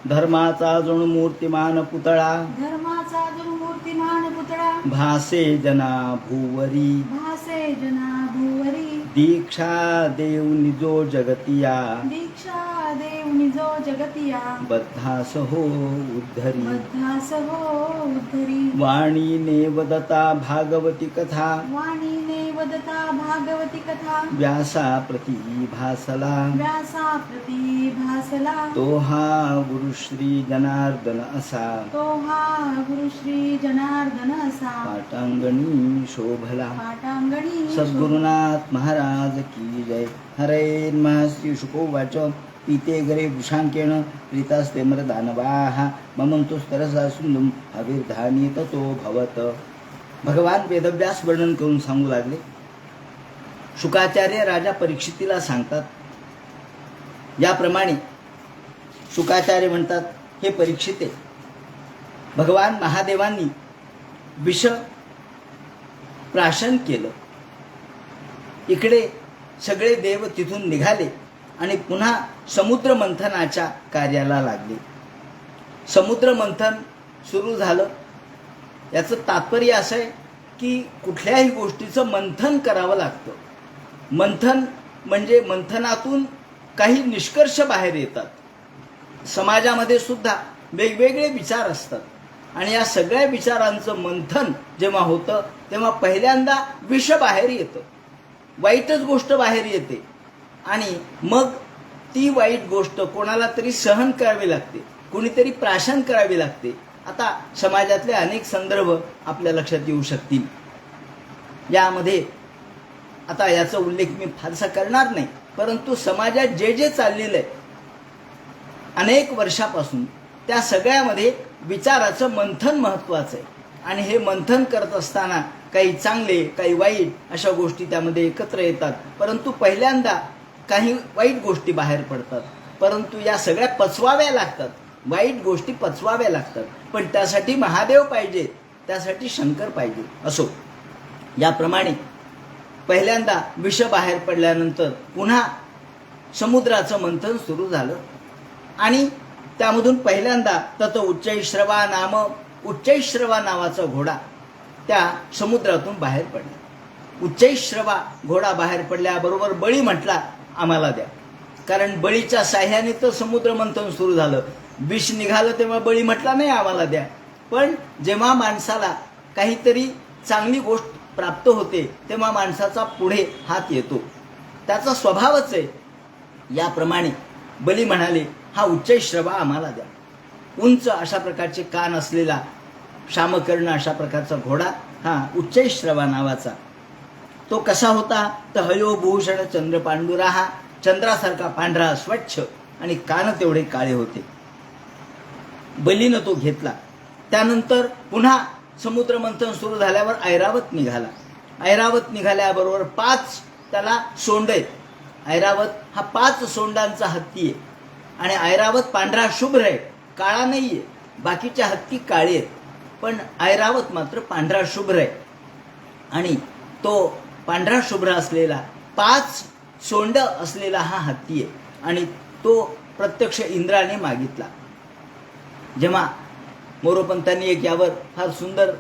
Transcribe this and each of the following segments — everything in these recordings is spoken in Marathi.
धर्माचा जणू मूर्तिमान पुतळा धर्माचा जो मूर्तिमान पुतळा भासे जना भूवरी भासे जना भुवरी दीक्षा देव निजो जगतिया दीक्षा देव निजो जगतिया बद्धास हो उद्धरी बद्धास हो उद्धरी वाणीने वदता भागवती कथा वाणीने वदता भागवती कथा व्यासा प्रती भासला व्यासा प्रती भासला तो हा गुरुश्री जनार्दन असा तो हा गुरुश्री जनार्दन असा पाटांगणी शोभला पाटांगणी सद्गुरुनाथ महाराज की जय. हरे नमः. श्री शुकोवाच पीते गरे वृषांकेण प्रीतास्ते मरदानवाः ममंतु स्तरसा सिंधुम अविर्धानी ततो भवत. भगवान वेदव्यास वर्णन करून सांगू लागले. शुकाचार्य राजा परीक्षितीला सांगतात. याप्रमाणे शुकाचार्य म्हणतात, हे परीक्षिते, भगवान महादेवांनी विष प्राशन केलं. इकडे सगळे देव तिथून निघाले आणि पुन्हा समुद्र मंथनाच्या कार्याला लागले. समुद्र मंथन सुरू झालं. याचं तात्पर्य असं आहे की कुठल्याही गोष्टीचं मंथन करावं लागतं. मंथन म्हणजे मंथनातून काही निष्कर्ष बाहेर येतात. समाजामध्ये सुद्धा वेगवेगळे विचार असतात आणि या सगळ्या विचारांचं मंथन जेव्हा होतं तेव्हा पहिल्यांदा विष बाहेर येतं, वाईटच गोष्ट बाहेर येते आणि मग ती वाईट गोष्ट कोणाला तरी सहन करावी लागते, कुणीतरी प्राशन करावी लागते. आता समाजातले अनेक संदर्भ आपल्या लक्षात येऊ शकतील. यामध्ये आता याचा उल्लेख मी फारसा करणार नाही, परंतु समाजात जे जे चाललेलं आहे अनेक वर्षापासून त्या सगळ्यामध्ये विचाराचं मंथन महत्त्वाचं आहे. आणि हे मंथन करत असताना काही चांगले काही वाईट अशा गोष्टी त्यामध्ये एकत्र येतात. परंतु पहिल्यांदा काही वाईट गोष्टी बाहेर पडतात, परंतु या सगळ्या पचवाव्या लागतात. वाईट गोष्टी पचवाव्या लागतात, पण त्यासाठी महादेव पाहिजे, त्यासाठी शंकर पाहिजे. असो, याप्रमाणे पहिल्यांदा विष बाहेर पडल्यानंतर पुन्हा समुद्राचं मंथन सुरू झालं आणि त्यामधून पहिल्यांदा तत उच्चैश्रवा नावाचा घोडा त्या समुद्रातून बाहेर पडला. उच्चैश्रवा घोडा बाहेर पडल्याबरोबर बळी म्हटला, आम्हाला द्या. कारण बळीच्या साह्याने तर समुद्र मंथन सुरू झालं. विष निघालं तेव्हा बळी म्हटला नाही आम्हाला द्या. पण जेव्हा माणसाला काहीतरी चांगली गोष्ट प्राप्त होते तेव्हा माणसाचा पुढे हात येतो, त्याचा स्वभावच आहे. याप्रमाणे बली म्हणाले, हा उच्चैश्रवा आम्हाला द्या. उंच अशा प्रकारचे कान असलेला शामकर्ण अशा प्रकारचा घोडा हा उच्चैश्रवा नावाचा. तो कसा होता तर हयोभूषण चंद्रपांडुरा, हा चंद्रासारखा पांढरा स्वच्छ आणि कान तेवढे काळे होते. बलीनं तो घेतला. त्यानंतर पुन्हा समुद्र मंथन सुरू झाल्यावर ऐरावत निघाला. ऐरावत निघाल्याबरोबर 5 त्याला सोंड आहेत. ऐरावत हा 5 सोंडांचा हत्ती आहे आणि ऐरावत पांढरा शुभ्र आहे, काळा नाहीये. बाकीच्या हत्ती काळे आहेत, पण ऐरावत मात्र पांढरा शुभ्र आहे. आणि तो पांढरा शुभ्र असलेला 5 सोंड असलेला हा हत्ती आहे आणि तो प्रत्यक्ष इंद्राने मागितला. जेव्हा मोरोपंतांनी एक यावर फार सुंदर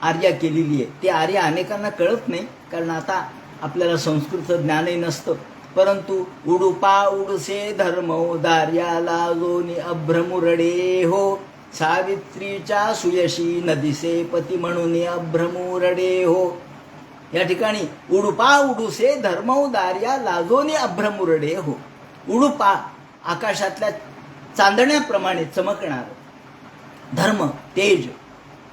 आर्या केलेली आहे. ती आर्या अनेकांना कळत नाही, कारण आता आपल्याला संस्कृतचं ज्ञानही नसतं. परंतु उडुपा उडसे धर्मोदार्या लाजोनी अभ्रमुरडे हो, सावित्रीच्या सुयशी नदीसे पती म्हणून अभ्रमुरडे हो. या ठिकाणी उडुपा उडुसे धर्मोदार्या लाजोनी अभ्रमुरडे हो. उडुपा आकाशातल्या चांदण्याप्रमाणे चमकणार. धर्म तेज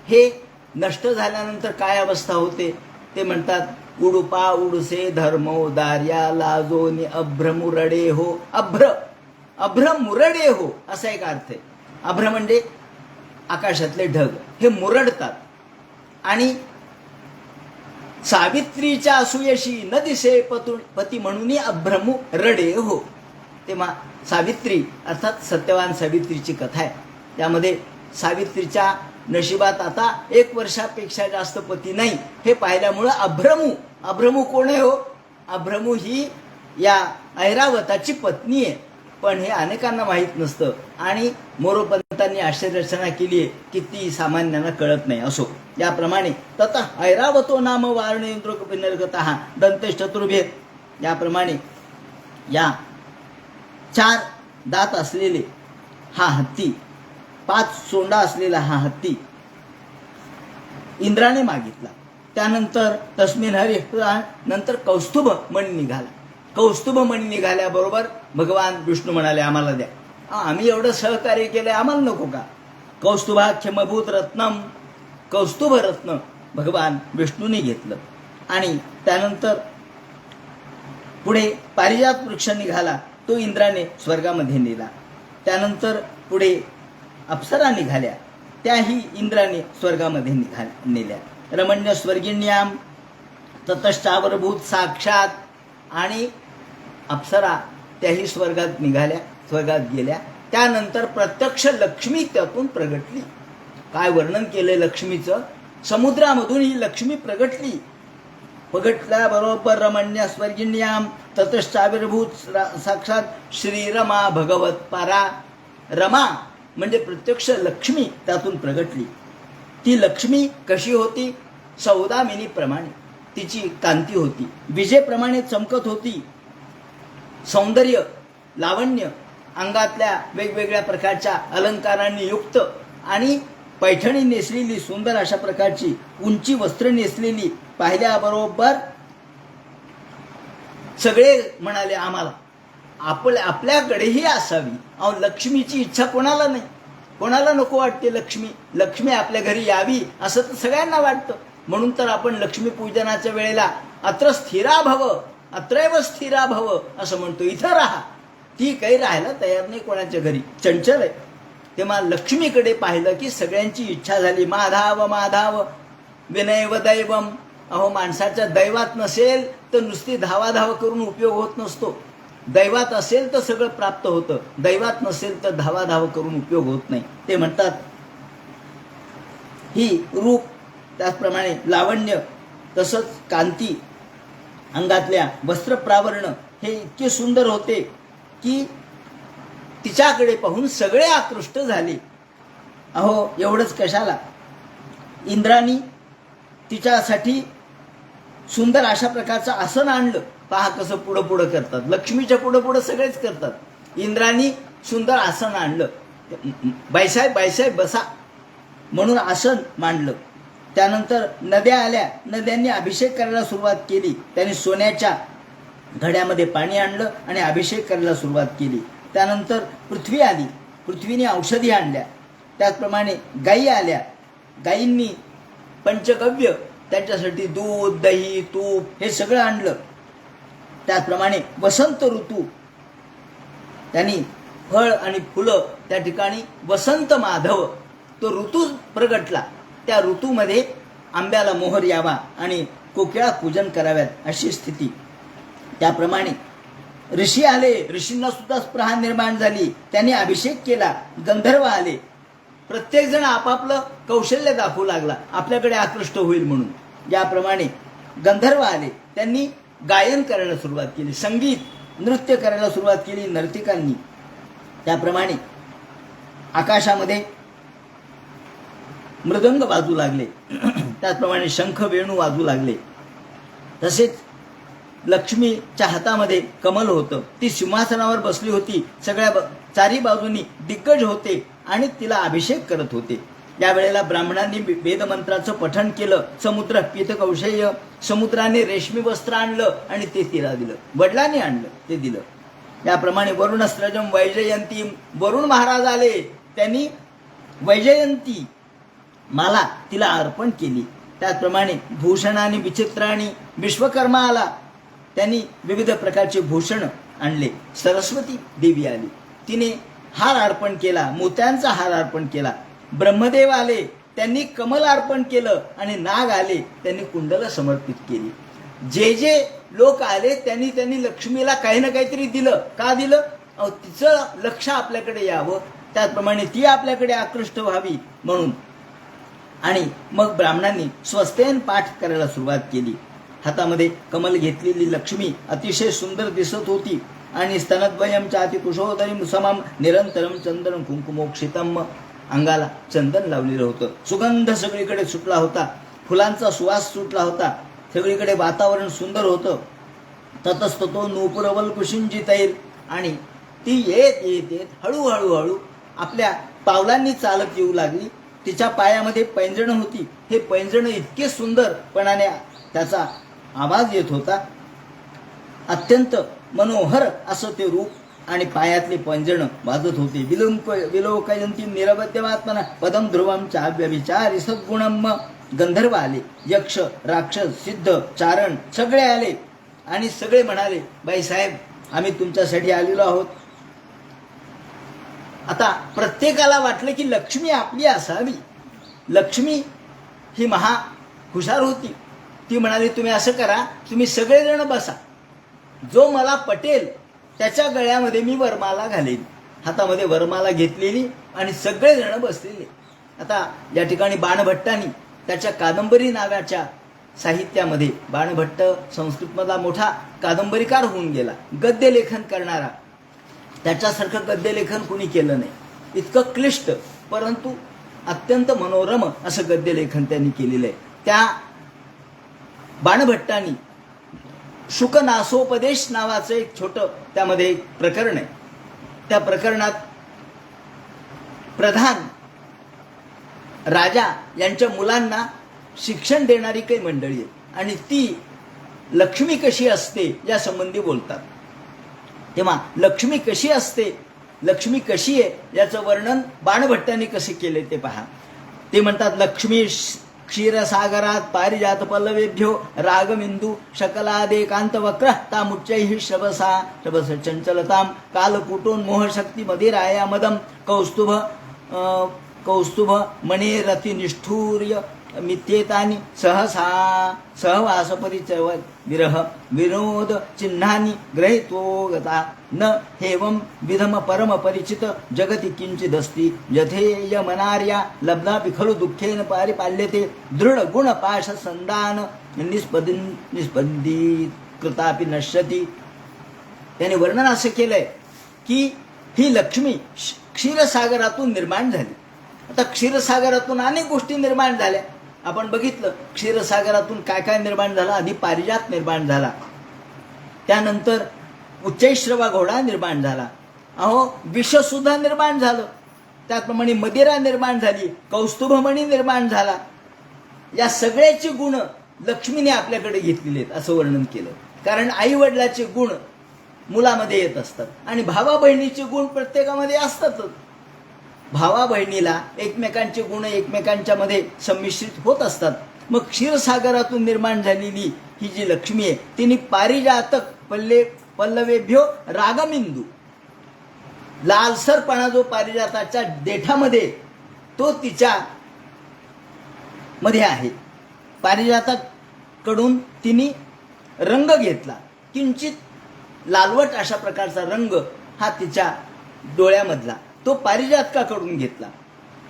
हे नष्ट झाल्यानंतर काय अवस्था होते ते म्हणतात. उडुपा उडुसे धर्मोदार्या लाजोनी अभ्रमुरडे हो. अभ्र मुरडे हो असा एक अर्थ आहे. अभ्र म्हणजे आकाशातले ढग, हे मुरडतात. आणि सावित्रीच्या असूयशी न दिसे पती म्हणून अभ्रमु रडे हो. तेव्हा सावित्री अर्थात सत्यवान सावित्रीची कथा आहे. त्यामध्ये सावित्रीच्या नशिबात आता 1 वर्षापेक्षा जास्त पती नाही हे पाहिल्यामुळं अभ्रमू कोण आहे हो? अभ्रमू ही या ऐरावताची पत्नी आहे. पण हे अनेकांना माहीत नसतं आणि मोरोपंतांनी अशी रचना केली आहे की ती सामान्यांना कळत नाही. असो, याप्रमाणे तथा ऐरावतो नाम वारणेंद्र विनर्गतः दंतेश चतुर्भेद, याप्रमाणे या 4 दात असलेले हा हत्ती, 5 सोंडा असलेला हा हत्ती इंद्राने मागितला. त्यानंतर तस्मिन हरी नंतर कौस्तुभ मणी निघाला. कौस्तुभ मणी निघाल्याबरोबर भगवान विष्णू म्हणाले, आम्हाला द्या. आम्ही एवढं सहकार्य केलंय, आम्हाला नको का? कौस्तुभाख्यमभूत रत्नम, कौस्तुभ रत्न भगवान विष्णूने घेतलं. आणि त्यानंतर पुढे पारिजात वृक्ष निघाला, तो इंद्राने स्वर्गामध्ये नेला. त्यानंतर पुढे अप्सरा निघाल्या, त्याही इंद्राने स्वर्गामध्ये नेल्या. रमण्य स्वर्गिण्याम ततश्चावरभूत साक्षात, आणि अप्सरा त्याही स्वर्गात निघाल्या, स्वर्गात गेल्या. त्यानंतर प्रत्यक्ष लक्ष्मी त्यातून प्रगटली. काय वर्णन केलंय लक्ष्मीचं! समुद्रामधून ही लक्ष्मी प्रगटली. प्रगटल्याबरोबर रमण्य स्वर्गिण्याम ततश्चाविर्भूत साक्षात श्रीरमा भगवत पारा. रमा म्हणजे प्रत्यक्ष लक्ष्मी त्यातून प्रगटली. ती लक्ष्मी कशी होती? सौदामिनीप्रमाणे तिची कांती होती, विजेप्रमाणे चमकत होती. सौंदर्य, लावण्य, अंगातल्या वेगवेगळ्या प्रकारच्या अलंकारांनी युक्त आणि पैठणी नेसलेली, सुंदर अशा प्रकारची उंची वस्त्र नेसलेली पाहिल्याबरोबर सगळे म्हणाले, आम्हाला आपल्याकडेही असावी. अहो, लक्ष्मीची इच्छा कोणाला नाही, कोणाला नको वाटते लक्ष्मी? लक्ष्मी आपल्या घरी यावी असं तर सगळ्यांना वाटतं. म्हणून तर आपण लक्ष्मी पूजनाच्या वेळेला अत्र स्थिरा भव, अत्रैव स्थिरा भव असं म्हणतो. इथं राहा. ती काही राहायला तयार नाही कोणाच्या घरी, चंचल आहे. तेव्हा लक्ष्मीकडे पाहिलं की सगळ्यांची इच्छा झाली. माधाव माधाव विनयव दैवम. अहो, माणसाच्या दैवात नसेल तर नुसती धावाधाव करून उपयोग होत नसतो. दैवात असेल तर सगळं प्राप्त होतं, दैवात नसेल तर धावाधाव करून उपयोग होत नाही. ते म्हणतात ही रूप, त्याचप्रमाणे लावण्य, तसंच कांती, अंगातल्या वस्त्रप्रावरण हे इतके सुंदर होते की तिच्याकडे पाहून सगळे आकृष्ट झाले. अहो, एवढंच कशाला, इंद्रानी तिच्यासाठी सुंदर अशा प्रकारचं आसन आणलं. पहा कसं पुढं पुढं करतात, लक्ष्मीच्या पुढं पुढं सगळेच करतात. इंद्रानी सुंदर आसन आणलं. बाईसाहेब बाईसाहेब बसा म्हणून आसन मांडलं. त्यानंतर नद्या आल्या, नद्यांनी अभिषेक करायला सुरुवात केली. त्यांनी सोन्याच्या घड्यामध्ये पाणी आणलं आणि अभिषेक करायला सुरुवात केली. त्यानंतर पृथ्वी आली, पृथ्वीने औषधी आणल्या. त्याचप्रमाणे गायी आल्या, गायींनी पंचगव्य, त्यांच्यासाठी दूध, दही, तूप हे सगळं आणलं. त्याचप्रमाणे वसंत ऋतू, त्यांनी फळ आणि फुलं, त्या ठिकाणी वसंत माधव तो ऋतू प्रगटला. त्या ऋतूमध्ये आंब्याला मोहर यावा आणि कोकिळा पूजन कराव्यात अशी स्थिती. त्याप्रमाणे ऋषी आले, ऋषींना सुद्धा स्पृहा निर्माण झाली, त्यांनी अभिषेक केला. गंधर्व आले, प्रत्येक जण आपापलं कौशल्य दाखवू लागला, आपल्याकडे आकृष्ट होईल म्हणून. याप्रमाणे गंधर्व आले, त्यांनी गायन करायला सुरुवात केली, संगीत नृत्य करायला सुरुवात केली नर्तिकांनी. त्याप्रमाणे आकाशामध्ये मृदंग वाजू लागले, त्याचप्रमाणे शंख वेणू वाजू लागले. तसेच लक्ष्मीच्या हातामध्ये कमल होतं, ती सिंहासनावर बसली होती. सगळ्या चारी बाजूनी दिग्गज होते आणि तिला अभिषेक करत होते. यावेळेला ब्राह्मणांनी वेदमंत्राचं पठण केलं. समुद्र पीतकौशेय, समुद्राने रेशमी वस्त्र आणलं आणि ते तिला दिलं. वडिलांनी आणलं, ते दिलं. याप्रमाणे वरुणस्त्रजम वैजयंती, वरुण महाराज आले, त्यांनी वैजयंती माला तिला अर्पण केली. त्याचप्रमाणे भूषणाने विचित्राणी, विश्वकर्मा आला, त्यांनी विविध प्रकारचे भूषण आणले. सरस्वती देवी आली, तिने हार अर्पण केला, मोत्यांचा हार अर्पण केला. ब्रह्मदेव आले, त्यांनी कमल अर्पण केलं आणि नाग आले, त्यांनी कुंडलं समर्पित केली. जे जे लोक आले त्यांनी त्यांनी लक्ष्मीला काही ना काहीतरी दिलं. का दिलं? तिचं लक्ष आपल्याकडे यावं, त्याचप्रमाणे ती आपल्याकडे आकृष्ट व्हावी म्हणून. आणि मग ब्राह्मणांनी स्वस्तेन पाठ करायला सुरुवात केली. हातामध्ये कमल घेतलेली लक्ष्मी अतिशय सुंदर दिसत होती. आणि स्तनद्वयम चाति कुशोदरीम समम निरंतरम चंदन कुंकुमोक्षितम. अंगाला चंदन लावलेलं होतं. सुगंध सगळीकडे सुटला होता. फुलांचा सुवास सुटला होता. सगळीकडे वातावरण सुंदर होतं. ततस्ततो नूपुरवल कुशिंजितैर. आणि ती येत येत येत हळूहळू आपल्या पावलांनी चालत येऊ लागली. तिच्या पायामध्ये पैंजण होती. हे पैंजण इतके सुंदरपणाने त्याचा आवाज येत होता. अत्यंत मनोहर असं ते रूप आणि पायातले पैंजण वाजत होते. विलोकयंती निरवद्यमात्मना पदम ध्रुवम चाव्यभिचारी सद्गुणम. गंधर्व आले, यक्ष, राक्षस, सिद्ध, चारण सगळे आले आणि सगळे म्हणाले, बाईसाहेब आम्ही तुमच्यासाठी आलेलो आहोत. आता प्रत्येकाला वाटलं की लक्ष्मी आपली असावी. लक्ष्मी ही महा हुशार होती. ती म्हणाली, तुम्ही असं करा, तुम्ही सगळेजण बसा, जो मला पटेल त्याच्या गळ्यामध्ये मी वरमाला घालेन. हातामध्ये वरमाला घेतलेली आणि सगळेजण बसलेले. आता या ठिकाणी बाणभट्टांनी त्याच्या कादंबरी नावाच्या साहित्यामध्ये, बाणभट्ट संस्कृतमधला मोठा कादंबरीकार होऊन गेला, गद्य लेखन करणारा. त्याच्यासारखं गद्य लेखन कुणी केलं नाही. इतकं क्लिष्ट परंतु अत्यंत मनोरम असं गद्य लेखन त्यांनी केलेलं आहे. त्या बाणभट्टांनी शुकनासोपदेश नावाचं एक छोटं त्यामध्ये एक प्रकरण आहे. त्या प्रकरणात प्रधान राजा यांच्या मुलांना शिक्षण देणारी काही मंडळी आहे आणि ती लक्ष्मी कशी असते या संबंधी बोलतात. तेव्हा लक्ष्मी कशी असते, लक्ष्मी कशी आहे याचं वर्णन बाणभट्टांनी कसे केले ते पहा. ते म्हणतात, लक्ष्मी क्षीरसागरात पारिजात पल्लवेभ्यो रागमिंदू शकलादेकांत वक्र तामुच्चैः श्रवसा श्रवस चंचलताम कालकुटोन्मोहशक्ती मदिराया मदम कौस्तुभ मणेरति निष्ठूर्य मित्येतानि सहसा सहवासपरिचय विरह विनोद चिन्हानि ग्रहीत्वोगता न हेवं विधम परम परिचित जगति किंचिदस्ति यथेय मनार्या लब्धापि खलु दुःखेन पारिपाल्यते दृढ गुण पाश संदान निस्पंदित कृतापि नश्यति. त्याने वर्णन असं केलंय की ही लक्ष्मी क्षीरसागरातून निर्माण झाली. आता क्षीरसागरातून अनेक गोष्टी निर्माण झाल्या. आपण बघितलं क्षीरसागरातून काय काय निर्माण झालं. आधी पारिजात निर्माण झाला, त्यानंतर उच्चैश्रवा घोडा निर्माण झाला, विष सुद्धा निर्माण झालं, त्याचप्रमाणे मदिरा निर्माण झाली, कौस्तुभमणी निर्माण झाला. या सगळ्याची गुण लक्ष्मीने आपल्याकडे घेतलेले आहेत असं वर्णन केलं. कारण आई वडिलाचे गुण मुलामध्ये येत असतात आणि भावा बहिणीचे गुण प्रत्येकामध्ये असतातच. भावा बहिणीला एकमेकांचे गुण एकमेकांच्या मध्ये संमिश्रित होत असतात. मग क्षीरसागरातून निर्माण झालेली ही जी लक्ष्मी आहे तिने पारिजातक पल्लवेभ्यो रागमिंदू, लालसरपणा जो पारिजाताच्या देठामध्ये तो तिच्या मध्ये आहे. पारिजाताकडून तिने रंग घेतला, किंचित लालवट अशा प्रकारचा रंग हा तिच्या डोळ्यामधला तो पारिजातकाकडून घेतला.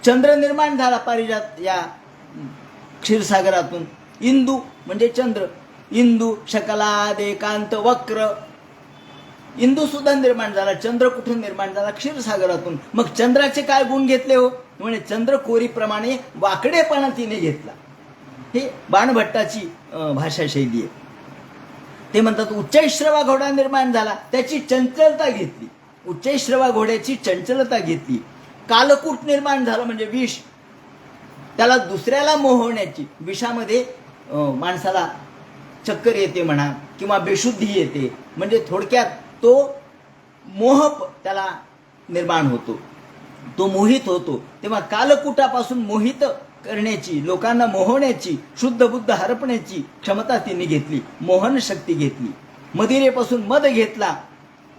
चंद्र निर्माण झाला पारिजात या क्षीरसागरातून. इंदू म्हणजे चंद्र, इंदू शकलाद एकांत वक्र, इंदू सुद्धा निर्माण झाला. चंद्र कुठून निर्माण झाला? क्षीरसागरातून. मग चंद्राचे काय गुण घेतले हो? म्हणजे चंद्रकोरीप्रमाणे वाकडेपणा तिने घेतला. हे बाणभट्टाची भाषाशैली आहे. ते म्हणतात उच्चैश्रवा घोडा निर्माण झाला, त्याची चंचलता घेतली. उच्चैश्रवा घोड्याची चंचलता घेतली. कालकूट निर्माण झालं म्हणजे विष, त्याला दुसऱ्याला मोहण्याची, विषामध्ये माणसाला चक्कर येते म्हणा किंवा बेशुद्धी येते, म्हणजे थोडक्यात तो मोह त्याला निर्माण होतो, तो मोहित होतो. तेव्हा कालकूटापासून मोहित करण्याची, लोकांना मोहण्याची, शुद्ध बुद्ध हरपण्याची क्षमता तिने घेतली, मोहन शक्ती घेतली. मदिरेपासून मद घेतला.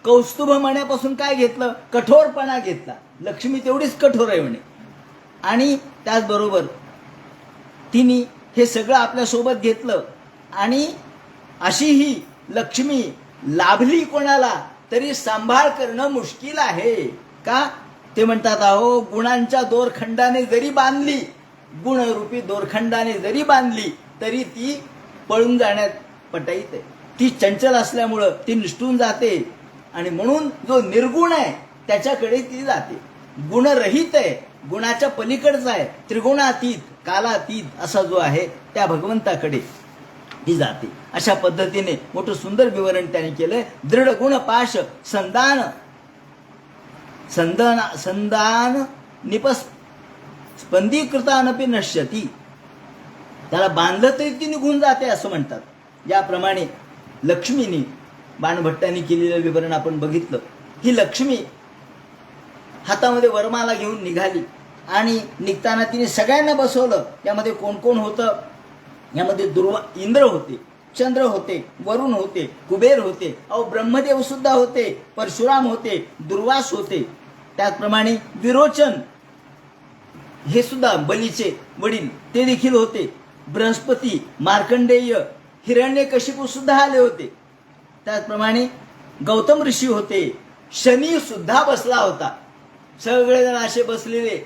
कौस्तुभ मण्यापासून काय घेतलं? कठोरपणा घेतला. लक्ष्मी तेवढीच कठोर आहे म्हणे. आणि त्याचबरोबर तिने हे सगळं आपल्यासोबत घेतलं. आणि अशी ही लक्ष्मी लाभली कोणाला तरी सांभाळ करणं मुश्किल आहे. का? ते म्हणतात, अहो गुणांच्या दोरखंडाने जरी बांधली, गुणरूपी दोरखंडाने जरी बांधली तरी ती पळून जाण्यात पटाईत आहे. ती चंचल असल्यामुळं ती निष्ठून जाते. आणि म्हणून जो निर्गुण आहे त्याच्याकडे ती जाते. गुणरहित आहे, गुणाच्या पलीकडचा आहे, त्रिगुणातीत कालातीत असा जो आहे त्या भगवंताकडे ती जाते. अशा पद्धतीने मोठं सुंदर विवरण त्याने केलंय. दृढ गुण पाश संदान संदान संदान निपस्पंदीकृतानपि नश्यती. त्याला बांधलं तरी ती निघून जाते असं म्हणतात. ज्याप्रमाणे लक्ष्मीने बाणभट्टांनी केलेलं विवरण आपण बघितलं. ही लक्ष्मी हातामध्ये वरमाला घेऊन निघाली आणि निघताना तिने सगळ्यांना बसवलं. यामध्ये कोण कोण होतं? यामध्ये इंद्र होते, चंद्र होते, वरुण होते, कुबेर होते, ब्रह्मदेव सुद्धा होते, परशुराम होते, दुर्वास होते, त्याचप्रमाणे विरोचन हे सुद्धा बलीचे वडील ते देखील होते, बृहस्पती, मार्कंडेय, हिरण्यकशिपू सुद्धा आले होते, त्याचप्रमाणे गौतम ऋषी होते, शनी सुद्धा बसला होता. सगळेजण असे बसलेले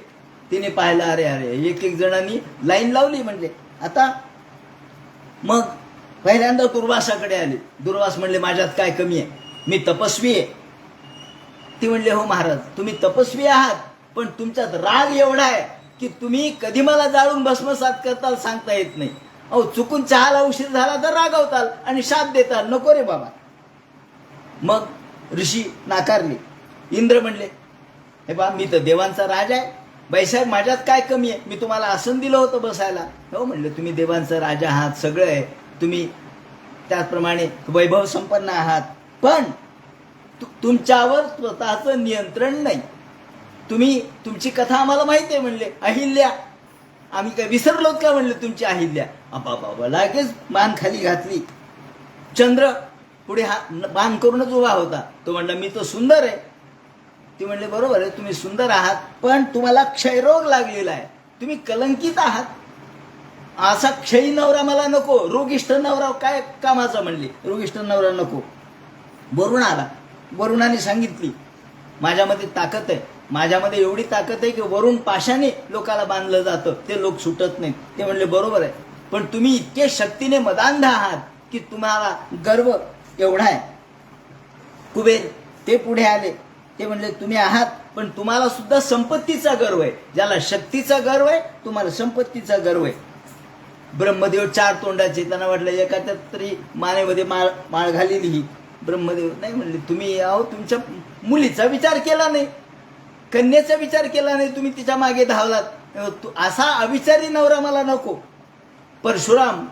तिने पाहिलं. अरे अरे एक एक जणांनी लाईन लावली. म्हणजे आता मग पहिल्यांदा दुर्वासाकडे आले. दुर्वास म्हणले माझ्यात काय कमी आहे, मी तपस्वी आहे. ती म्हणले हो महाराज तुम्ही तपस्वी आहात, पण तुमच्यात राग एवढा आहे की तुम्ही कधी मला जाळून भस्मसात करताल सांगता येत नाही. चुकून चहाला उशीर झाला तर रागवताल आणि शाप देताल, नको रे बाबा. मग ऋषी नाकारले. इंद्र म्हणले हे बा मी तर देवांचा राजा आहे, बाईसाहेब माझ्यात काय कमी आहे, मी तुम्हाला आसन दिलं होतं बसायला. हो म्हणले तुम्ही देवांचा राजा आहात, सगळं आहे, तुम्ही त्याचप्रमाणे वैभव संपन्न आहात, पण तुमच्यावर स्वतःचं नियंत्रण नाही. तुमची कथा आम्हाला माहिती आहे. म्हणले अहिल्या, आम्ही काय विसरलोत का म्हणले तुमची अहिल्या. बाबा लगेच मान खाली घातली. चंद्र पुढे मान करूनच उभा होता. तो म्हणला मी तो सुंदर आहे. ती म्हणले बरोबर आहे तुम्ही सुंदर आहात, पण तुम्हाला क्षयरोग लागलेला आहे, तुम्ही कलंकित आहात. असा क्षयी नवरा मला नको, रोगिष्ठ नवरा काय कामाचा म्हणले, रोगिष्ठ नवरा नको. वरुण आला. वरुणाने सांगितली माझ्यामध्ये ताकद आहे, माझ्यामध्ये एवढी ताकद आहे की वरुण पाशाने लोकाला बांधलं जातं, ते लोक सुटत नाहीत. ते म्हणले बरोबर आहे, पण तुम्ही इतके शक्तीने मदांध आहात की तुम्हाला गर्व एवढा आहे. कुबेर ते पुढे आले. ते म्हणले तुम्ही आहात, पण तुम्हाला सुद्धा संपत्तीचा गर्व आहे. ज्याला शक्तीचा गर्व आहे तुम्हाला संपत्तीचा गर्व आहे. ब्रह्मदेव 4 तोंडाचे, त्यांना वाटलं एखाद्या तरी मानेमध्ये माळ घालेली ही. ब्रह्मदेव नाही म्हणले तुम्ही तुमच्या मुलीचा विचार केला नाही, कन्याचा विचार केला नाही, तुम्ही तिच्या मागे धावलात. असा अविचारी नवरा मला नको. परशुराम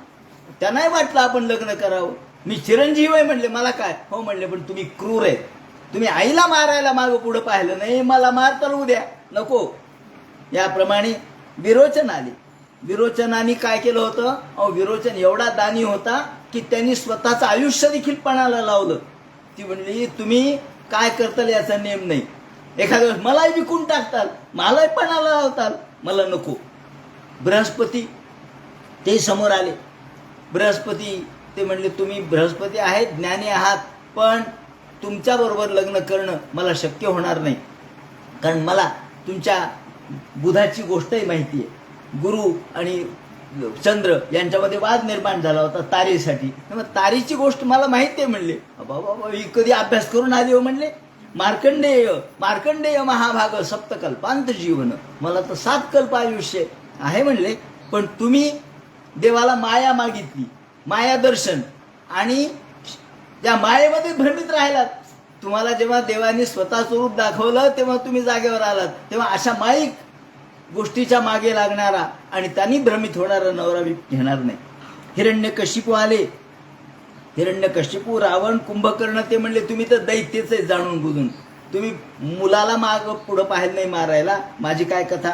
त्यांनाही वाटलं आपण लग्न करावं, मी चिरंजीव आहे म्हणले, मला काय. हो म्हणले पण तुम्ही क्रूर आहे, तुम्ही आईला मारायला मागं पुढं पाहिलं नाही, मला मारता उद्या नको. याप्रमाणे विरोचन आले. विरोचनाने काय केलं होतं? विरोचन एवढा दानी होता की त्यांनी स्वतःचं आयुष्य देखील पणाला लावलं. ती म्हणली तुम्ही काय करताल याचा नेम नाही, एखाद्या वेळेस मलाही विकून टाकताल, मलाही पणाला लावताल, मला नको. बृहस्पती ते समोर आले. बृहस्पती ते म्हणले तुम्ही बृहस्पती आहेत, ज्ञानी आहात, पण तुमच्याबरोबर लग्न करणं मला शक्य होणार नाही, कारण मला तुमच्या बुधाची गोष्टही माहिती आहे. गुरु आणि चंद्र यांच्यामध्ये वाद निर्माण झाला होता तारेसाठी. मग तारेची गोष्ट मला माहिती आहे म्हणले. बाबा ही कधी अभ्यास करून आली हो म्हणले. मार्कंडेय महाभाग सप्तकल्पांत जीवन, मला तर 7 कल्प आयुष्य आहे म्हणले. पण तुम्ही देवाला माया मागितली, माया दर्शन, आणि त्या मायेमध्ये भ्रमित राहिलात. तुम्हाला जेव्हा देवाने स्वतःचं रूप दाखवलं तेव्हा तुम्ही जागेवर आलात. तेव्हा अशा माईक गोष्टीच्या मागे लागणारा आणि त्यांनी भ्रमित होणारा नवरा घेणार नाही. हिरण्यकशिपू आले. हिरण्यकशिपू, रावण, कुंभकर्ण ते म्हणले तुम्ही तर दैत्यच आहे जाणून बुजून, तुम्ही मुलाला माग पुढं पाहिलं नाही मारायला, माझी काय कथा.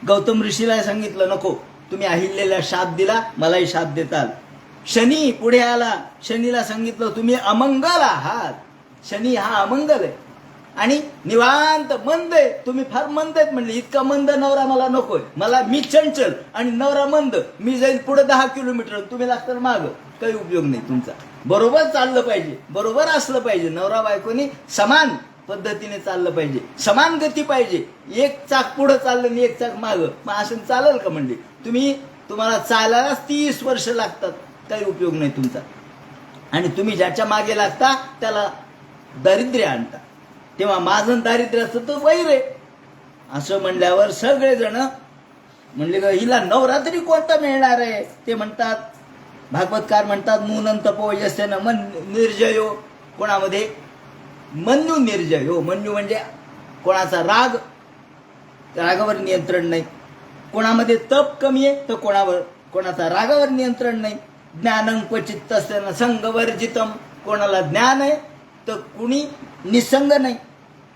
गौतम ऋषीला सांगितलं नको, तुम्ही अहिल्याला शाप दिला, मलाही शाप देताल. शनी पुढे आला. शनीला सांगितलं तुम्ही अमंगल आहात, शनी हा अमंगल आहे आणि निवांत मंद आहे, तुम्ही फार मंद आहेत म्हणले. इतका मंद नवरा मला नकोय, मी चंचल आणि नवरा मंद, मी जाईल पुढे 10 किलोमीटर, तुम्ही लागतात माग, काही उपयोग नाही तुमचा. बरोबर चाललं पाहिजे, बरोबर असलं पाहिजे. नवरा बायकोनी समान पद्धतीने चाललं पाहिजे, समान गती पाहिजे. एक चाक पुढे चाललं आणि एक चाक मागं, मग असं चालेल का म्हणले. तुम्हाला चालायलाच 30 वर्ष लागतात, काही उपयोग नाही तुमचा. आणि तुम्ही ज्याच्या मागे लागता त्याला दारिद्र्य आणतात. तेव्हा माझं दारिद्र्याचं तर वैर आहे असं म्हणल्यावर सगळेजण म्हणले का हिला नवरात्री कोणता मिळणार आहे. ते म्हणतात, भागवतकार म्हणतात, नूनं तपो यस्यन मन निर्जयो. कोणामध्ये मन्यू निर्जयो. मन्यू म्हणजे कोणाचा राग, रागावर नियंत्रण नाही. कोणामध्ये तप कमी आहे तर कोणाचा रागावर नियंत्रण नाही. ज्ञानं क्वचित तस्यन संगवर्जितम. कोणाला ज्ञान आहे तर कुणी निसंग नाही.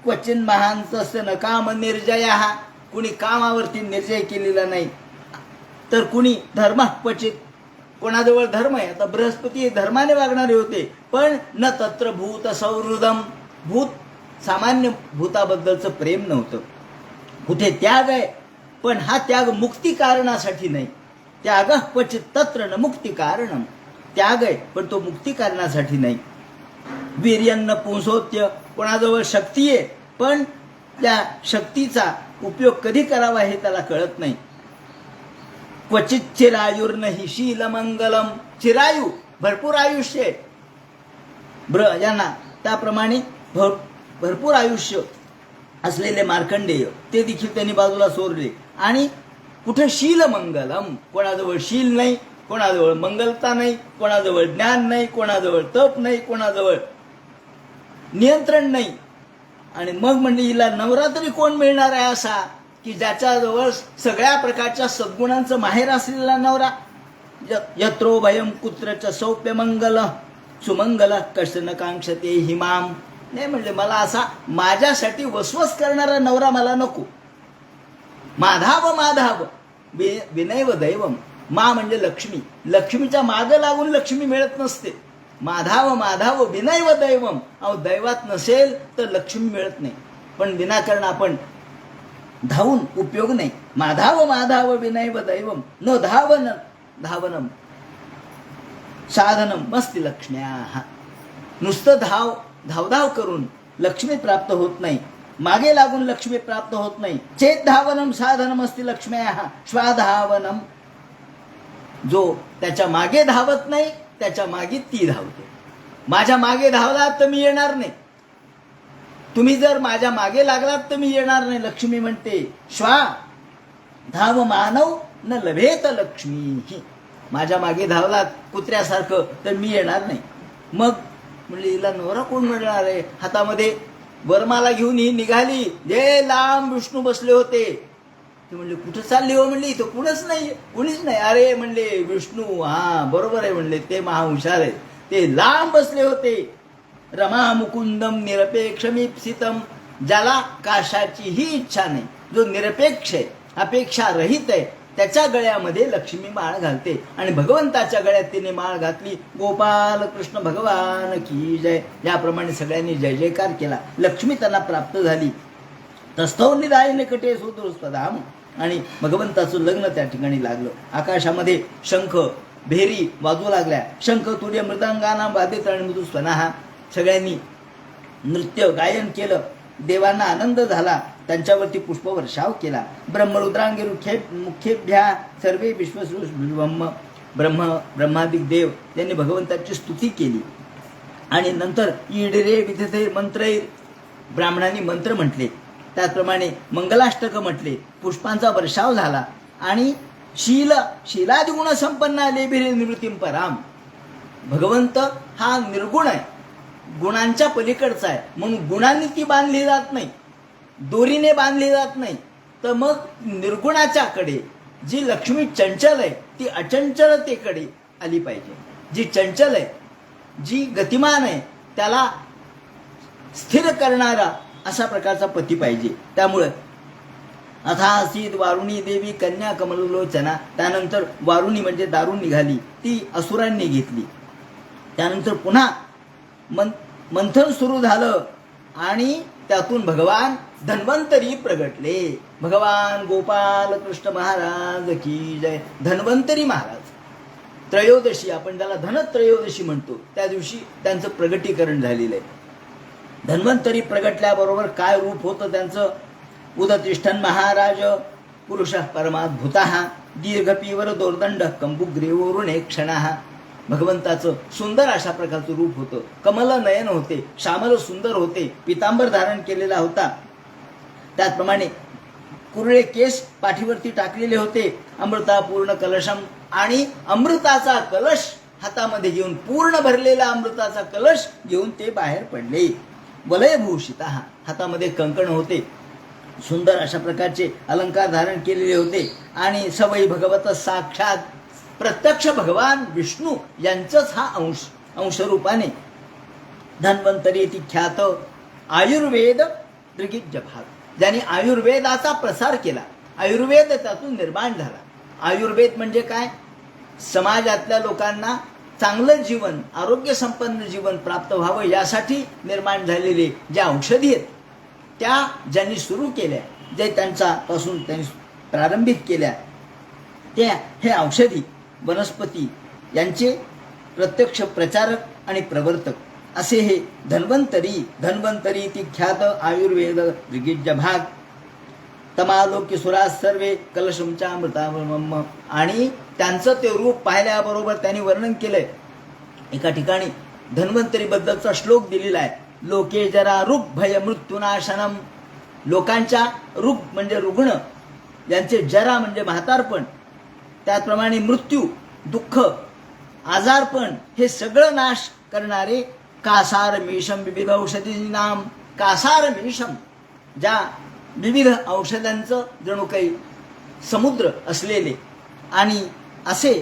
क्वचिन महान तस्यन काम निर्जया. कुणी कामावरती निर्जय केलेला नाही. तर कुणी धर्म क्वचित. कोणाजवळ धर्म आहे. आता बृहस्पती धर्माने वागणारे होते, पण न तत्र भूत सौहृदम. भूत सामान्य भूताबद्दलचं प्रेम नव्हतं. कुठे त्याग आहे, पण हा त्याग मुक्ती कारणासाठी नाही. त्याग क्वचित तत्र न मुक्ती कारणम. त्याग आहे पण तो मुक्ती कारणासाठी नाही. वीर्यन्न पुंसोत्य. कोणाजवळ शक्ती आहे पण त्या शक्तीचा उपयोग कधी करावा हे त्याला कळत नाही. क्वचित चिरायुर्नहि शीलमंगलम. चिरायू भरपूर आयुष्य आहे यांना, त्याप्रमाणे भरपूर आयुष्य असलेले मार्कंडेय ते देखील त्यांनी बाजूला सोडले. आणि कुठे शीलमंगलम. कोणाजवळ शील नाही, कोणाजवळ मंगलता नाही, कोणाजवळ ज्ञान नाही, कोणाजवळ तप नाही, कोणाजवळ नियंत्रण नाही. आणि मग म्हणजे हिला नवरात्री कोण मिळणार आहे असा की ज्याच्याजवळ सगळ्या प्रकारच्या सद्गुणांचं माहेर असलेला नवरा. यत्रो भयम कुत्रच सौप्य मंगल सुमंगल कशन कांक्षते हिमाम. नाही म्हणजे मला असा माझ्यासाठी वसवस करणारा नवरा मला नको. माधाव माधाव विनैव दैवम. मा म्हणजे लक्ष्मी. लक्ष्मीच्या मागं लागून लक्ष्मी मिळत नसते. माधाव माधाव विनैव दैवम. अहो दैवात नसेल तर लक्ष्मी मिळत नाही. पण विनाकारण आपण धावून उपयोग नाही. माधाव माधाव विनैव दैवम न धावनम साधनम मस्ती लक्ष्म्या. नुसतं धावधाव करून लक्ष्मी प्राप्त होत नाही. मागे लागून लक्ष्मी प्राप्त होत नाही. चेत धावनम साधनम अस्ति लक्ष्म्या श्वाधावनम. जो त्याच्या मागे धावत नाही त्याच्या मागे ती धावते. माझ्या मागे धावलात तर मी येणार नाही. तुम्ही जर माझ्या मागे लागलात तर मी येणार नाही. लक्ष्मी म्हणते श्वा धाव मानव न लभेत लक्ष्मी. माझ्या मागे धावलात कुत्र्यासारखं तर मी येणार नाही. मग म्हणले हिला नवरा कोण मिळणार आहे. हातामध्ये वरमाला घेऊन ही निघाली. जे लांब विष्णू बसले होते. ते म्हणले कुठं चालली हो. म्हणले इथं कुणीच नाही. अरे म्हणले विष्णू. हा बरोबर आहे म्हणले, ते महाहुशार आहेत. ते लांब बसले होते. रमा मुकुंदम निरपेक्षमीप्सितम. ज्याला काशाची ही इच्छा नाही, जो निरपेक्ष आहे, अपेक्षा रहित आहे, त्याच्या गळ्यामध्ये लक्ष्मी माळ घालते. आणि भगवंताच्या गळ्यात तिने माळ घातली. गोपाल कृष्ण भगवान की जय. याप्रमाणे सगळ्यांनी जय जयकार केला. लक्ष्मी त्यांना प्राप्त झाली. तस्थौ निधाय निकटे सुदुस्पदाम. आणि भगवंताचं लग्न त्या ठिकाणी लागलं. आकाशामध्ये शंख भेरी वाजू लागल्या. शंख तुर्य मृदंगाना वादित आणि मृदुस्वनाहा. सगळ्यांनी नृत्य गायन केलं. देवांना आनंद झाला. त्यांच्यावरती पुष्पवर्षाव केला. ब्रह्मरुद्रांगी मुख्येभ्या सर्वे विश्वसृष ब्रह्मादिक देव त्यांनी भगवंताची स्तुती केली. आणि नंतर ईडरे विधते मंत्र. ब्राह्मणांनी मंत्र म्हटले, त्याचप्रमाणे मंगलाष्टक म्हटले. पुष्पांचा वर्षाव झाला. आणि शीलादि गुण संपन्न लेभिरे निवृत्तीम पराम. भगवंत हा निर्गुण आहे, गुणांच्या पलीकडचा आहे. म्हणून गुणांनी ती बांधली जात नाही, दोरीने बांधली जात नाही. तर मग निर्गुणाच्याकडे जी लक्ष्मी चंचल आहे ती अचंचलतेकडे आली पाहिजे. जी चंचल आहे, जी गतिमान आहे, त्याला स्थिर करणारा अशा प्रकारचा पती पाहिजे. त्यामुळे अथासीत वारुणी देवी कन्या कमलोचना. त्यानंतर वारुणी म्हणजे दारून निघाली, ती असुरांनी घेतली. त्यानंतर पुन्हा मंथन सुरू झालं आणि त्यातून भगवान धन्वंतरी प्रगटले. भगवान गोपाल कृष्ण महाराज की जय. धन्वंतरी महाराज त्रयोदशी, आपण त्याला धनत्रयोदशी म्हणतो, त्या दिवशी त्यांचं प्रगटीकरण झालेलं आहे. धन्वंतरी प्रगटल्याबरोबर काय रूप होतं त्यांचं. उदतिष्ठन महाराज पुरुष परमाद्भुतः दीर्घपीवर दोर्दंड कंबुग्रीवरुणे क्षणः. भगवंताचं सुंदर अशा प्रकारचं रूप होतं. कमल नयन होते, श्यामल सुंदर होते, पितांबर धारण केलेला होता. त्याचप्रमाणे कुरळे केस पाठीवरती टाकलेले होते. अमृतापूर्ण कलशम, आणि अमृताचा कलश हातामध्ये घेऊन, पूर्ण भरलेला अमृताचा कलश घेऊन ते बाहेर पडले. वलयभूषित, हातामध्ये कंकण होते, सुंदर अशा प्रकारचे अलंकार धारण केलेले होते. आणि सवयी भगवत साक्षात, प्रत्यक्ष भगवान विष्णू यांचंच हा अंशरूपाने धन्वंतरी ती ख्यात आयुर्वेद दृगिज्य भाग, ज्यांनी आयुर्वेदाचा प्रसार केला. आयुर्वेद त्यातून निर्माण झाला. आयुर्वेद म्हणजे काय? समाजातल्या लोकांना चांगलं जीवन, आरोग्य संपन्न जीवन प्राप्त व्हावं यासाठी निर्माण झालेले ज्या औषधी आहेत त्या ज्यांनी सुरू केल्या, जे त्यांच्यापासून त्यांनी प्रारंभिक केल्या, त्या हे औषधी वनस्पती यांचे प्रत्यक्ष प्रचारक आणि प्रवर्तक असे हे धन्वंतरी ती ख्यात आयुर्वेद दृगिज्य भाग. तमालोक्य सुरा सर्वे कलशमच्या अमृतामम, आणि त्यांचं ते रूप पाहिल्याबरोबर त्यांनी वर्णन केलंय. एका ठिकाणी धन्वंतरी बद्दलचा श्लोक दिलेला आहे. लोके जरा रुग भय मृत्यूनाशनम, लोकांच्या रुग म्हणजे रुग्ण, यांचे जरा म्हणजे म्हातारपण, त्याचप्रमाणे मृत्यू, दुःख, आजारपण हे सगळं नाश करणारे कासार मिशम विविध औषधी नाम. कासार मिशम, ज्या विविध औषधांचं जणू काही समुद्र असलेले, आणि असे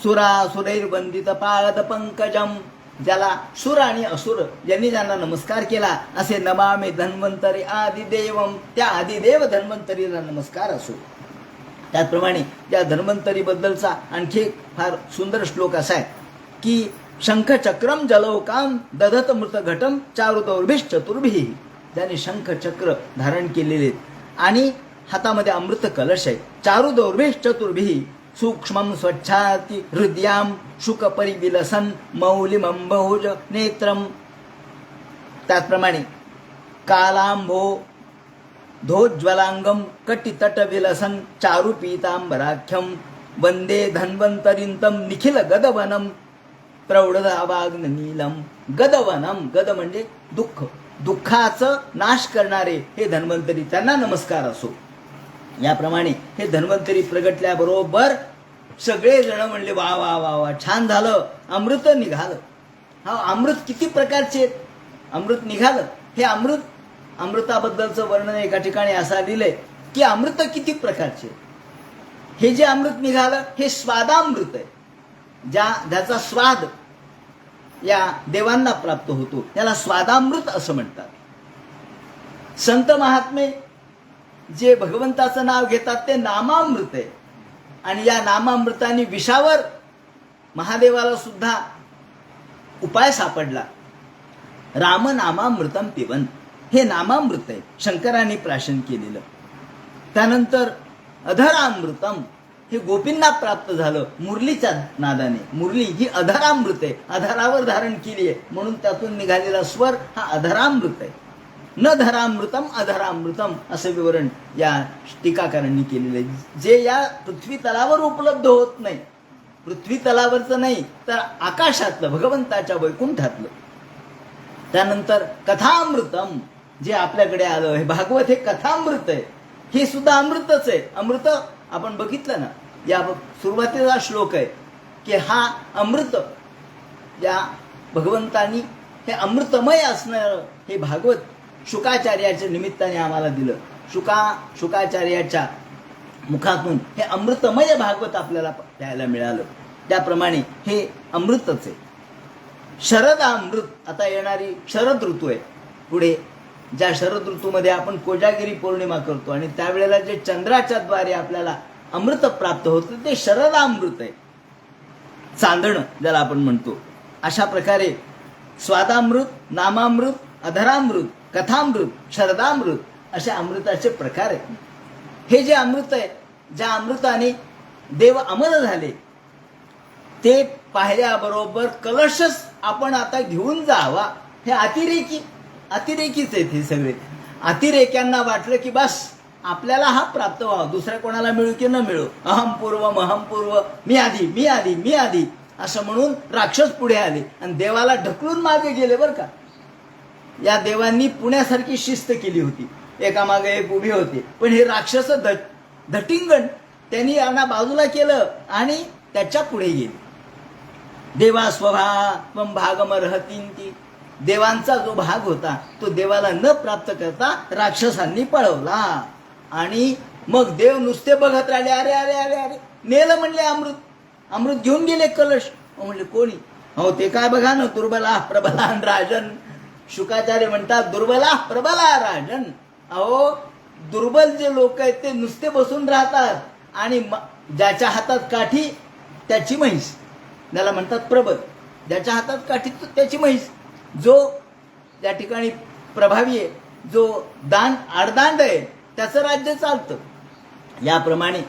सुरैर्वंदित पाळद पंकजम, ज्याला सुर आणि असुर यांनी ज्यांना नमस्कार केला, असे नमामि धन्वंतरी आदिदेवम, त्या आदिदेव धन्वंतरीला नमस्कार असो. त्याचप्रमाणे त्या धन्वंतरी बद्दलचा आणखी एक फार सुंदर श्लोक असा आहे की शंख चक्रम जलौकाम दधत मृत घटम चारुदौर्भिः चतुर्भिः, ज्यांनी शंख चक्र धारण केलेले आणि हातामध्ये अमृत कलश आहे. चारुदौर्भिः चतुर्भिः सूक्ष्मं स्वच्छाति हृदयाम शुक परिविलसन मौलिमंबहुज नेत्रम. त्याचप्रमाणे कालांबो धोज्वलांगम कटितट विलसन चारु पीतांबराख्यम वंदे धन्वंतरिंतम निखिल गदवनम प्रौढदावाग्न नीलम. गदवनम, गद म्हणजे दुःख, दुःखाचं नाश करणारे हे धन्वंतरी, त्यांना नमस्कार असो. याप्रमाणे हे धन्वंतरी प्रगटल्याबरोबर सगळे जण म्हणले वा वा वा वा, छान झालं, अमृत निघालं. हा अमृत किती प्रकारचे अमृत निघालं. हे अमृताबद्दलचं वर्णन एका ठिकाणी असं दिलंय की अमृत किती प्रकारचे. हे जे अमृत निघालं हे स्वादामृत आहे, ज्याचा स्वाद या देवांना प्राप्त होतो, त्याला स्वादामृत असं म्हणतात. संत महात्मे जे भगवंताचं नाव घेतात ते नामामृत आहे, आणि या नामामृताने विषावर महादेवाला सुद्धा उपाय सापडला. राम नामामृतम पिबन, हे नामामृत आहे, शंकरांनी प्राशन केलेलं. त्यानंतर अधरामृतम, हे गोपींना प्राप्त झालं मुरलीच्या नादाने. मुरली ही अधरामृत आहे, अधरावर धारण केली आहे, म्हणून त्यातून निघालेला स्वर हा अधरामृत आहे. न धरामृतम अधरामृतम असं विवरण या टीकाकारांनी केलेलं आहे, जे या पृथ्वी तलावर उपलब्ध होत नाही. पृथ्वी तलावरचं नाही तर आकाशातलं, भगवंताच्या वैकुंठातलं. त्यानंतर कथामृतम, जे आपल्याकडे आलं हे भागवत, हे कथामृत आहे, हे सुद्धा अमृतच आहे. अमृत आपण बघितलं ना, या सुरुवातीचा श्लोक आहे की हा अमृत, या भगवंतानी हे अमृतमय असणारं हे भागवत शुकाचार्याच्या निमित्ताने आम्हाला दिलं. शुकाचार्याच्या मुखातून हे अमृतमय भागवत आपल्याला प्यायला मिळालं. त्याप्रमाणे हे अमृतच आहे. शरदामृत, आता येणारी शरद ऋतू आहे पुढे, ज्या शरद ऋतूमध्ये आपण कोजागिरी पौर्णिमा करतो आणि त्यावेळेला जे चंद्राच्या द्वारे आपल्याला अमृत प्राप्त होतं ते शरदामृत आहे. चांदणं ज्याला आपण म्हणतो. अशा प्रकारे स्वादामृत, नामामृत, अधरामृत, कथामृत, शरदामृत असे अमृताचे प्रकार आहेत. हे जे अमृत आहे, ज्या अमृताने देव अमर झाले, ते पाहिल्याबरोबर कलशच आपण आता घेऊन जावा. हे अतिरेकीच आहेत. हे सगळे अतिरेक्यांना वाटलं की बस आपल्याला हा प्राप्त व्हावा, दुसऱ्या कोणाला मिळू की न मिळू, अहम पूर्व, मी आधी, असं म्हणून राक्षस पुढे आले आणि देवाला ढकलून मागे गेले बरं का. या देवांनी पुण्यासारखी शिस्त केली होती, एकामागे एक उभे होते, पण हे राक्षस धटिंगण त्यांनी यांना बाजूला केलं आणि त्याच्या पुढे गेले. देवा स्वभावम भागमर्हतींती, देवांचा जो भाग होता तो देवाला न प्राप्त करता राक्षसांनी पळवला. आणि मग देव नुसते बघत राहिले. अरे अरे अरे अरे नेलं म्हणले अमृत, अमृत घेऊन गेले कलश. म्हणले कोणी? हो ते काय बघा ना, दुर्बला प्रबला राजन. शुकाचार्य म्हणतात दुर्बला प्रबला राजन. अहो दुर्बल जे लोक आहेत ते नुसते बसून राहतात आणि ज्याच्या हातात काठी त्याची म्हैस, त्याला म्हणतात प्रबल. ज्याच्या हातात काठी त्याची म्हैस, जो त्या ठिकाणी प्रभावी आहे, जो आडदांड आहे, त्याचं राज्य चालतं. याप्रमाणे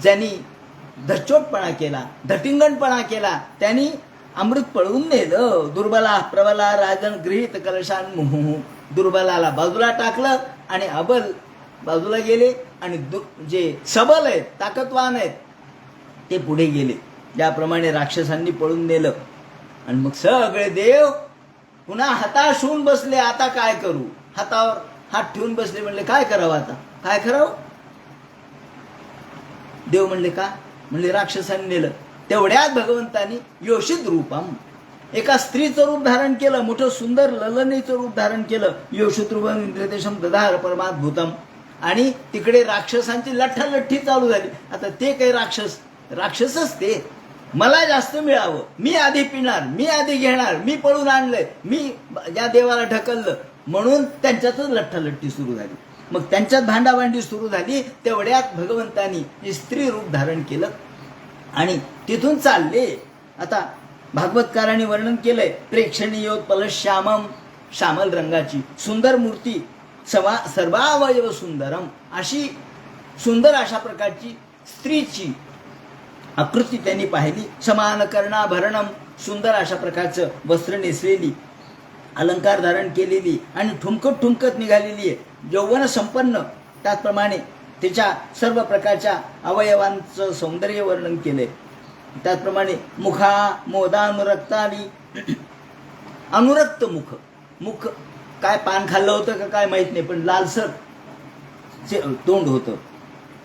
ज्यांनी धच्चोटपणा केला, धटिंगणपणा केला, त्यांनी अमृत पळवून नेलं. दुर्बला प्रबला राजन गृहीत कलशान मुहू. दुर्बलाला बाजूला टाकलं आणि अबल बाजूला गेले आणि जे सबल आहेत, ताकदवान आहेत, ते पुढे गेले. ज्याप्रमाणे राक्षसांनी पळून नेलं. आणि मग सगळे देव पुन्हा हताश होऊन बसले. आता काय करू? हातावर हात ठेवून बसले. म्हणले काय करावं आता, काय करावं? देव म्हणले का? म्हणले राक्षसांनी नेलं. तेवढ्यात भगवंतांनी योषित रूपम, एका स्त्रीचं रूप धारण केलं, मोठं सुंदर ललनेचं रूप धारण केलं. योषित रूपम इंद्रदेशम दधार परमात भूतम. आणि तिकडे राक्षसांची लठ्ठालठ्ठी चालू झाली. आता ते काही राक्षसच ते, मला जास्त मिळावं, मी आधी पिणार, मी आधी घेणार, मी पळून आणलंय, मी या देवाला ढकललं, म्हणून त्यांच्यातच लठ्ठालठ्ठी सुरू झाली. मग त्यांच्यात भांडाभांडी सुरू झाली. तेवढ्यात भगवंतांनी स्त्री रूप धारण केलं आणि तिथून चालले. आता भागवतकारांनी वर्णन केलंय, प्रेक्षणीयोत्पल श्यामम, श्यामल रंगाची सुंदर मूर्ती, सर्वावयव सुंदरम, अशी सुंदर अशा प्रकारची स्त्रीची आकृती त्यांनी पाहिली. समान कर्णाभरणम, सुंदर अशा प्रकारचं वस्त्र नेसलेली, अलंकार धारण केलेली आणि ठुमकत ठुमकत निघालेली आहे, यौवन संपन्न. त्याचप्रमाणे तिच्या सर्व प्रकारच्या अवयवांचं सौंदर्य वर्णन केलंय. त्याचप्रमाणे मुखा मोदानुरक्ताली, अनुरक्त मुख, मुख काय पान खाल्लं होतं का काय माहित नाही, पण लालसर तोंड होतं.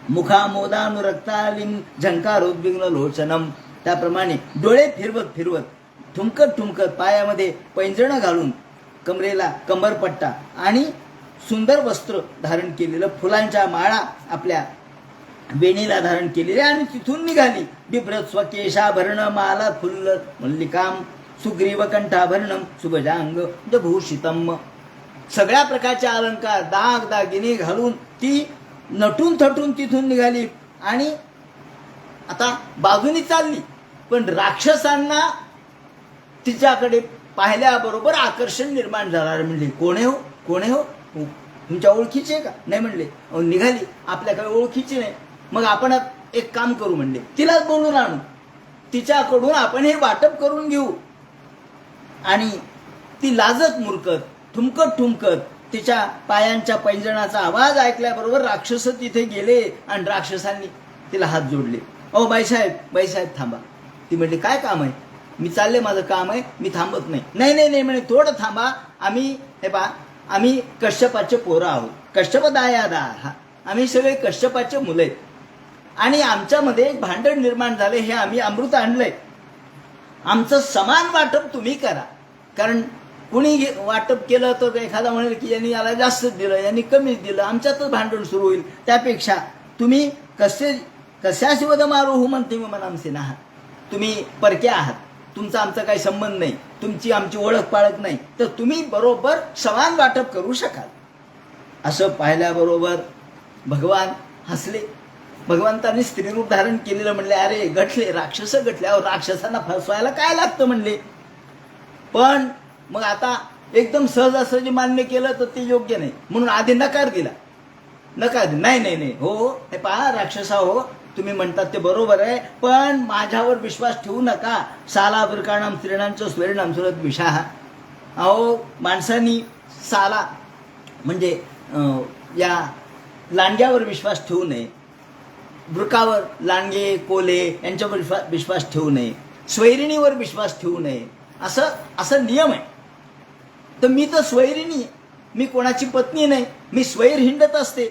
मुखा मोदानुरक्तालिम झंकारोद्विग्न लोचनम. त्याप्रमाणे डोळे फिरवत फिरवत, ठुमकत ठुमकत, पायामध्ये पैंजण घालून, कमरेला कंबरपट्टा आणि सुंदर वस्त्र धारण केलेलं, फुलांच्या माळा आपल्या वेणीला धारण केलेली आणि तिथून निघाली. बिभ्रत स्वकेशाभरण माला फुल्ल मल्लिकाम सुग्रीव कंठाभरणम सुभजांग भूषितम. सगळ्या प्रकारचे अलंकार, दाग दागिने घालून ती नटून थटून तिथून निघाली आणि आता बाजूनी चालली. पण राक्षसांना तिच्याकडे पाहिल्याबरोबर आकर्षण निर्माण झालं. म्हणले कोण हो, कोण हो, तुमच्या ओळखीचे का? नाही म्हणले. निघाली, आपल्याकडे ओळखीची नाही. मग आपण एक काम करू म्हणले, तिलाच बोलून आणू, तिच्याकडून आपण हे वाटप करून घेऊ. आणि ती लाजत मुरकत, ठुमकत ठुमकत, तिच्या पायांच्या पैंजणाचा आवाज ऐकल्याबरोबर राक्षस तिथे गेले आणि राक्षसांनी तिला हात जोडले. अहो बाईसाहेब थांबा. ती म्हणली काय काम आहे? मी चालले, माझं काम आहे, मी थांबत नाही. नाही नाही नाही म्हणे, थोडं थांबा, आम्ही कश्यपाचे पोरं आहोत, कश्यपदायादा, आम्ही सगळे कश्यपाचे मुलं आहेत आणि आमच्यामध्ये एक भांडण निर्माण झाले, हे आम्ही अमृत आणलंय, आमचं समान वाटप तुम्ही करा. कारण कुणी वाटप केलं तर एखादा म्हणेल की यांनी याला जास्त दिलं, यांनी कमीच दिलं, आमच्यातच भांडण सुरू होईल. त्यापेक्षा तुम्ही कशाशी वध मारू हो म्हणते मी मनामसे ना, तुम्ही परके आहात, तुमचा आमचा काही संबंध नाही, तुमची आमची ओळख पाळख नाही, तर तुम्ही बरोबर समान वाटप करू शकाल. असं पाहिल्याबरोबर भगवान हसले. भगवंतांनी स्त्रीरूप धारण केलेलं. म्हणले अरे गटले, राक्षस गटले. राक्षसांना फसवायला काय लागतं म्हणले. पण मग आता एकदम सहजासहजी मान्य केलं तर ते योग्य नाही, म्हणून आधी नकार दिला. नाही नाही नाही, हो हे पहा राक्षसा, हो तुम्ही म्हणतात ते बरोबर आहे, पण माझ्यावर विश्वास ठेवू नका. साला वृकाणाम स्त्रीणांचं स्वेरणाम सुरत विषाहा. अहो माणसांनी साला म्हणजे या लांडग्यावर विश्वास ठेवू नये, वृकावर, लांडगे कोले यांच्यावर विश्वास ठेवू नये. स्वैरिणीवर विश्वास ठेवू नये असं नियम आहे. तर मी तर स्वैरिणी आहे, मी कोणाची पत्नी नाही, मी स्वैर हिंडत असते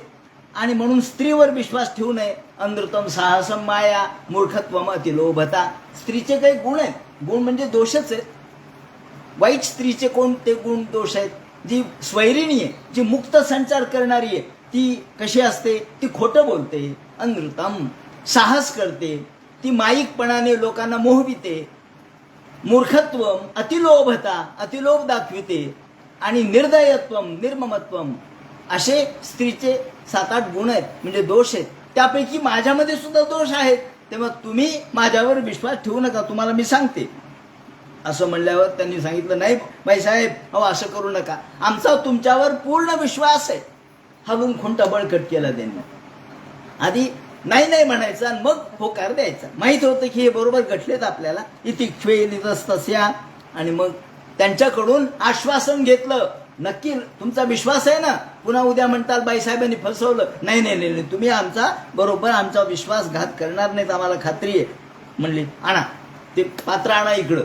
आणि म्हणून स्त्रीवर विश्वास ठेवू नये. अनृतम साहसम माया मूर्खत्वम अतिलोभता. स्त्रीचे काही गुण आहेत, गुण म्हणजे दोषच आहेत. वाईट स्त्रीचे कोणते गुण दोष आहेत? जी स्वैरिणी आहे, जी मुक्त संचार करणारी आहे, ती कशी असते? ती खोटं बोलते, अनृतम, साहस करते, ती माईकपणाने लोकांना मोहविते, मूर्खत्वम, अतिलोभता, अतिलोभ दाखविते, आणि निर्दयत्वम, निर्ममत्वम, असे स्त्रीचे 7-8 गुण आहेत, म्हणजे दोष आहेत. त्यापैकी माझ्यामध्ये सुद्धा दोष आहेत. तेव्हा तुम्ही माझ्यावर विश्वास ठेवू नका, तुम्हाला मी सांगते. असं म्हणल्यावर त्यांनी सांगितलं, नाही बाईसाहेब, अहो असं करू नका, आमचा तुमच्यावर पूर्ण विश्वास आहे. हलून खुंटा बळकट केला त्यांनी. आधी नाही नाही म्हणायचं आणि मग होकार द्यायचा. माहीत होतं की हे बरोबर गठलेत आपल्याला, इति क्ष्वेलितस्तस्या. आणि मग त्यांच्याकडून आश्वासन घेतलं, नक्की तुमचा विश्वास आहे ना? पुन्हा उद्या म्हणताल बाईसाहेबांनी फसवलं. नाही नाही नाही, तुम्ही आमचा बरोबर आमचा विश्वासघात करणार नाहीत, आम्हाला खात्री आहे. म्हणले आणा ते पात्र, आणा इकडं.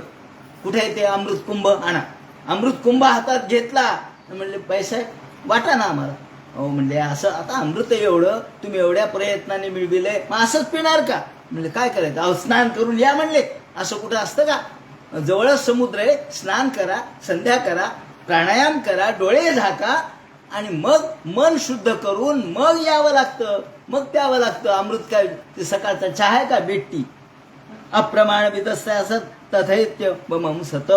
कुठे आहे ते अमृतकुंभ? आणा. अमृतकुंभ हातात घेतला. म्हणले बाईसाहेब वाटा ना आम्हाला. अहो म्हणले असं आता अमृत एवढं तुम्ही एवढ्या प्रयत्नाने मिळविलंय, मग असंच पिणार का? म्हणले काय करायचं? अहो स्नान करून या म्हणले. असं कुठं असतं का? जवळच समुद्र आहे, स्नान करा, संध्या करा, प्राणायाम करा, डोळे झाका आणि मग मन शुद्ध करून मग यावं लागतं, मग प्यावं लागतं. अमृत काय ते सकाळचा चहा आहे का? बेटी अप्रमाण विदस्ताय असत तथैत्य मम सत.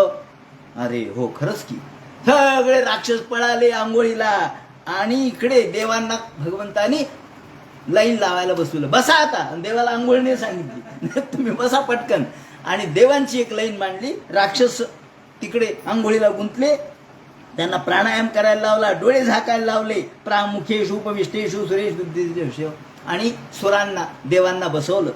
अरे हो, खरंच की. सगळे राक्षस पळाले आंघोळीला आणि इकडे देवांना भगवंतानी लाईन लावायला बसवलं. बसा आता. देवाला आंघोळीने सांगितली, तुम्ही बसा पटकन. आणि देवांची एक लाईन मांडली. राक्षस तिकडे आंघोळीला गुंतले, त्यांना प्राणायाम करायला लावला, डोळे झाकायला लावले. प्रामुखेषु उपविष्टेषु सुरेषु, आणि सुरांना देवांना बसवलं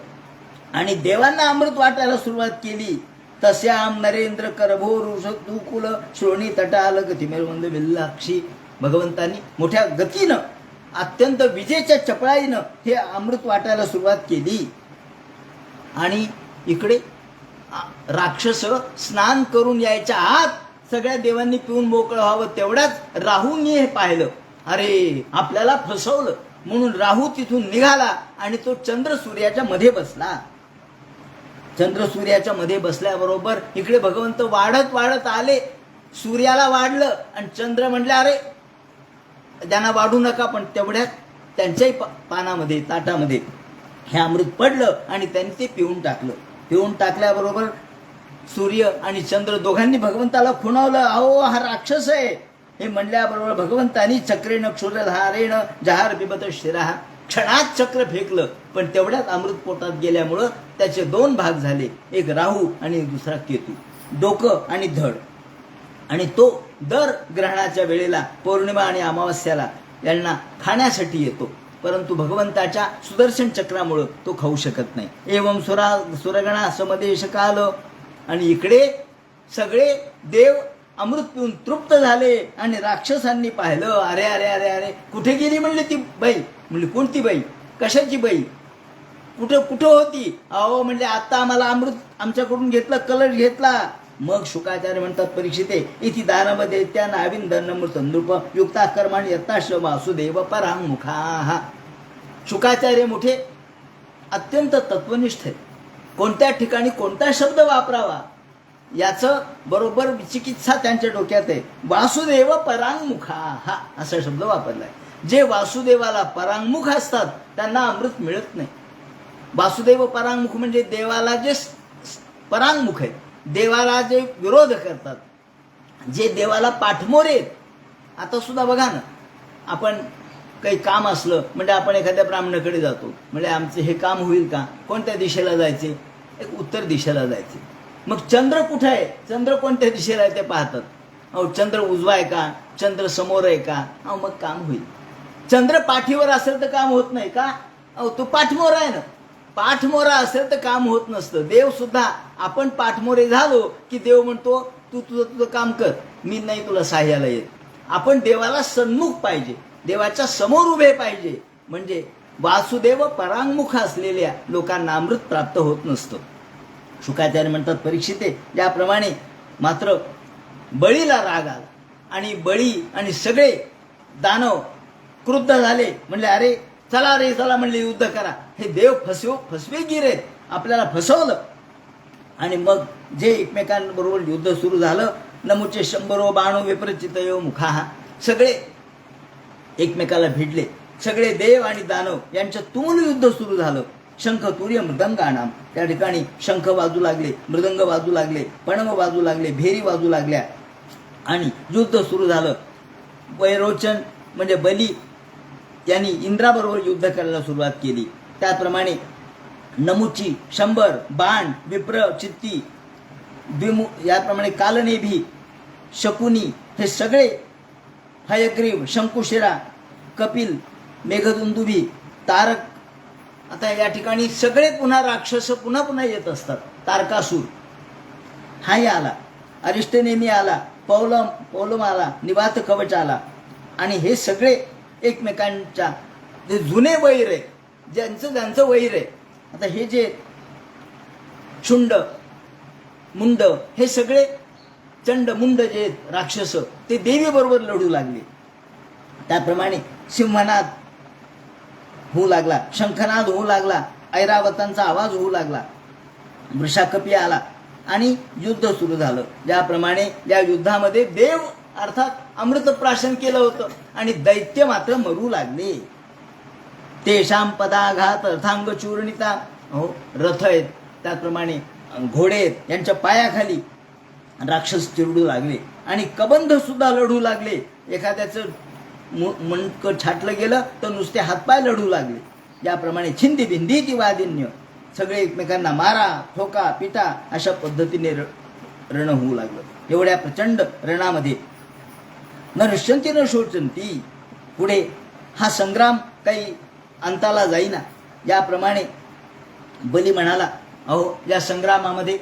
आणि देवांना अमृत वाटायला सुरुवात केली. तस्याम नरेंद्र करभोरुषकुल श्रोणी तटाल गतिमेरवंद विल्लाक्षी. भगवंतांनी मोठ्या गतीनं, अत्यंत विजेच्या चपळाईनं हे अमृत वाटायला सुरुवात केली. आणि इकडे राक्षस स्नान करून यायच्या आत सगळ्या देवांनी पिऊन मोकळं व्हावं, तेवढ्याच राहूंनी हे पाहिलं. अरे आपल्याला फसवलं म्हणून राहू तिथून निघाला आणि तो चंद्र सूर्याच्या मध्ये बसला. चंद्र सूर्याच्या मध्ये बसल्याबरोबर इकडे भगवंत वाढत वाढत आले. सूर्याला वाढलं आणि चंद्र म्हणले अरे त्यांना वाढू नका. पण तेवढ्यात त्यांच्याही पानामध्ये, ताटामध्ये हे अमृत पडलं आणि त्यांनी ते पिऊन टाकलं. पिऊन टाकल्याबरोबर सूर्य आणि चंद्र दोघांनी भगवंताला खुणावलं, अहो हा राक्षस आहे. हे म्हणल्याबरोबर भगवंतानी चक्रेण क्षुरधारेण जहार बिबत शिरा, क्षणात चक्र फेकलं. पण तेवढ्यात अमृत पोटात गेल्यामुळं त्याचे 2 भाग झाले, एक राहू आणि दुसरा केतू, डोकं आणि धड. आणि तो दर ग्रहणाच्या वेळेला, पौर्णिमा आणि अमावस्याला यांना खाण्यासाठी येतो, परंतु भगवंताच्या सुदर्शन चक्रामुळं तो खाऊ शकत नाही. एवं सुरगणा समदेश काल. आणि इकडे सगळे देव अमृत पिऊन तृप्त झाले आणि राक्षसांनी पाहिलं, अरे अरे अरे अरे कुठे गेली म्हणली ती बाई. म्हणली कोणती बाई? कशाची बाई? कुठं होती? अहो म्हणले आता आम्हाला अमृत आमच्याकडून घेतलं, कलश घेतला. मग शुकाचार्य म्हणतात, परीक्षिते इति दानमध्ये त्या नाविंदनमृत नृप युक्ता कर्माणी यत्ताश वासुदेव परांमुखा. शुकाचार्य मोठे अत्यंत तत्वनिष्ठ आहेत. कोणत्या ठिकाणी कोणता शब्द वापरावा याचं बरोबर चिकित्सा त्यांच्या डोक्यात आहे. वासुदेव परांमुखा हा असा शब्द वापरलाय. जे वासुदेवाला परांमुख असतात त्यांना अमृत मिळत नाही. वासुदेव परांमुख म्हणजे देवाला जे परांमुख आहेत, देवाला जे विरोध करतात, जे देवाला पाठमोरे आहेत. आता सुद्धा बघा ना, आपण काही काम असलं म्हणजे आपण एखाद्या ब्राह्मणाकडे जातो, म्हणजे आमचं हे काम होईल का? कोणत्या दिशेला जायचे? एक उत्तर दिशेला जायचे. मग चंद्र कुठे आहे? चंद्र कोणत्या दिशेला आहे ते पाहतात. अहो चंद्र उजवा आहे का? चंद्र समोर आहे का? अहो मग काम होईल. चंद्र पाठीवर असेल तर काम होत नाही का? अहो तो पाठमोरा आहे ना. पाठमोरा असेल तर काम होत नसतं. देव सुद्धा आपण पाठमोरे झालो की देव म्हणतो तू तुझं काम कर, मी नाही तुला सहाय्याला येत. आपण देवाला सन्मुख पाहिजे, देवाच्या समोर उभे पाहिजे. म्हणजे वासुदेव परांमुख असलेल्या लोकांना अमृत प्राप्त होत नसतं. शुकाचार्य म्हणतात परीक्षिते, ज्याप्रमाणे मात्र बळीला राग आला आणि बळी आणि सगळे दानव क्रुद्ध झाले. म्हणले अरे चला रे चला, म्हणले युद्ध करा. हे देव फसवेगीर आहेत, आपल्याला फसवलं. आणि मग जे एकमेकांबरोबर युद्ध सुरू झालं, नमुचे 100 बाणो विप्रचितयो मुखा, सगळे एकमेकाला भिडले. सगळे देव आणि दानव यांचं तुमुल युद्ध सुरू झालं. शंख तुर्य मृदंगाणाम, त्या ठिकाणी शंख वाजू लागले, मृदंग वाजू लागले, पणव वाजू लागले, भेरी वाजू लागल्या आणि युद्ध सुरू झालं. वैरोचन म्हणजे बली यांनी इंद्राबरोबर युद्ध करायला सुरुवात केली. त्याप्रमाणे नमुची 100 बाण, विप्र चित्ती, याप्रमाणे कालनेभी, शकुनी, हे सगळे, हयग्रीव, शंकुशिरा, कपिल, मेघदुंदुभी, तारक. आता या ठिकाणी सगळे पुन्हा राक्षस पुन्हा येत असतात. तारकासूर हाही आला, अरिष्टनेमी आला, पौलम आला, निवात कवच आला. आणि हे सगळे एकमेकांच्या जे जुने वैर आहे, ज्यांचं वैर आहे. आता हे जे शुंड मुंड, हे सगळे चंड मुंड जे राक्षस, ते देवीबरोबर लढू लागले. त्याप्रमाणे सिंहनाद होऊ लागला, शंखनाद होऊ लागला, ऐरावतांचा आवाज होऊ लागला, वृषाकपी आला आणि युद्ध सुरू झालं. ज्याप्रमाणे या युद्धामध्ये देव अर्थात अमृतप्राशन केलं होतं आणि दैत्य मात्र मरू लागले. तेषाम पदाघात अर्थांग चूर्णिता, हो रथ आहेत, त्याचप्रमाणे घोडे आहेत, यांच्या पायाखाली राक्षस चिरडू लागले आणि कबंध सुद्धा लढू लागले. एखाद्याचं मणकं छाटलं गेलं तर नुसते हातपाय लढू लागले. याप्रमाणे छिंदी भिंदी ती वादिन्य, सगळे एकमेकांना मारा ठोका पिटा अशा पद्धतीने रण होऊ लागलं. एवढ्या प्रचंड रणामध्ये न हृष्यंती न शोचंती, पुढे हा संग्राम काही अंताला जाईना. याप्रमाणे बली म्हणाला, अहो या संग्रामामध्ये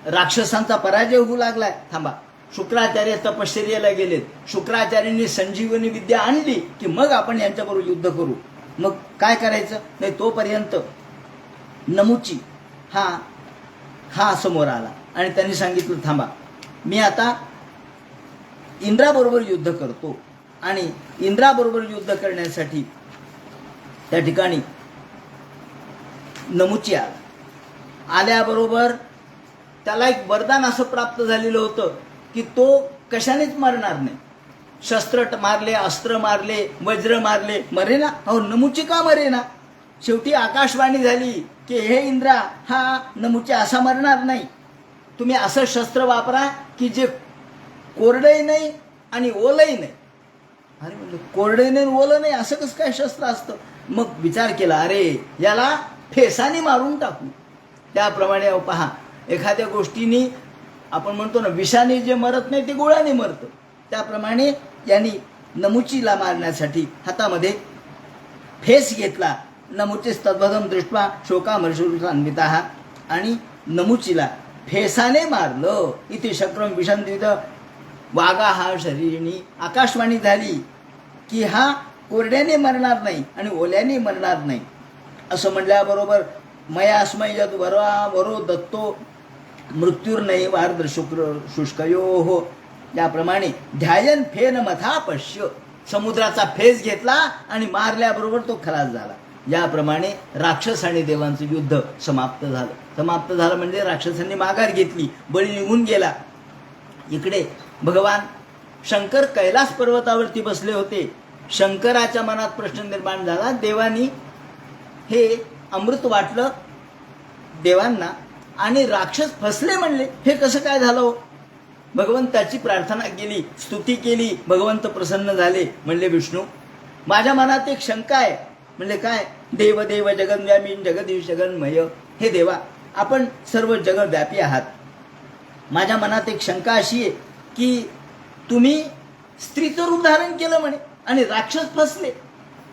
राक्षसांचा पराजय होऊ लागलाय. थांबा, शुक्राचार्य तपश्चर्याला गेलेत, शुक्राचार्यांनी संजीवनी विद्या आणली की मग आपण यांच्याबरोबर युद्ध करू. मग काय करायचं नाही, तोपर्यंत नमुची हा समोर आला आणि त्यांनी सांगितलं, थांबा मी आता इंद्राबरोबर युद्ध करतो. आणि इंद्राबरोबर युद्ध करण्यासाठी त्या ठिकाणी नमुची आला. आल्याबरोबर त्याला एक वरदान असं प्राप्त झालेलं होतं की तो कशानेच मरणार नाही. शस्त्र मारले, अस्त्र मारले, वज्र मारले, मरे ना. अहो नमुची का मरे ना. शेवटी आकाशवाणी झाली की हे इंद्रा, हा नमुची असा मरणार नाही. तुम्ही असं शस्त्र वापरा की जे कोरडंही नाही आणि ओलंही नाही. अरे म्हणजे कोरडंही नाही ओलं नाही असं कसं काय शस्त्र असतं. मग विचार केला, अरे याला फेसाने मारून टाकू. त्याप्रमाणे पहा, एखाद्या गोष्टीने आपण म्हणतो ना, विषाने जे मरत नाही ते गोळ्याने मरतं. त्याप्रमाणे यांनी नमुचीला मारण्यासाठी हातामध्ये फेस घेतला. नमुचे तद्वदम दृष्ट्वा शोकामर्षुरान्विताः, आणि नमुचीला फेसाने मारलं. इथे शक्रम विषंदित वागा हा शरीरिणी. आकाशवाणी झाली की हा कोरड्याने मरणार नाही आणि ओल्याने मरणार नाही. असं म्हटल्याबरोबर मयास्मय यद वरो दत्तो मृत्यूर्नय वार्द्र शुक्र शुष्कयो हो. याप्रमाणे ध्यायन फेन मथा पश्य, समुद्राचा फेस घेतला आणि मारल्याबरोबर तो खलास झाला. याप्रमाणे राक्षस आणि देवांचं युद्ध समाप्त झालं. समाप्त झालं म्हणजे राक्षसांनी माघार घेतली, बळी निघून गेला. इकडे भगवान शंकर कैलास पर्वतावरती बसले होते. शंकराच्या मनात प्रश्न निर्माण झाला, देवानी हे अमृत वाटलं देवांना आणि राक्षस फसले म्हणले, हे कसं काय झालं हो. भगवंताची प्रार्थना केली, स्तुती केली, भगवंत प्रसन्न झाले. म्हणले विष्णू, माझ्या मनात एक शंका आहे. म्हणले काय. देव देव जगन्व्यामी जगदीश जगन्मय, हे देवा आपण सर्व जगव्यापी आहात. माझ्या मनात एक शंका अशी आहे की तुम्ही स्त्रीचं रूप धारण केलं म्हणे आणि राक्षस फसले,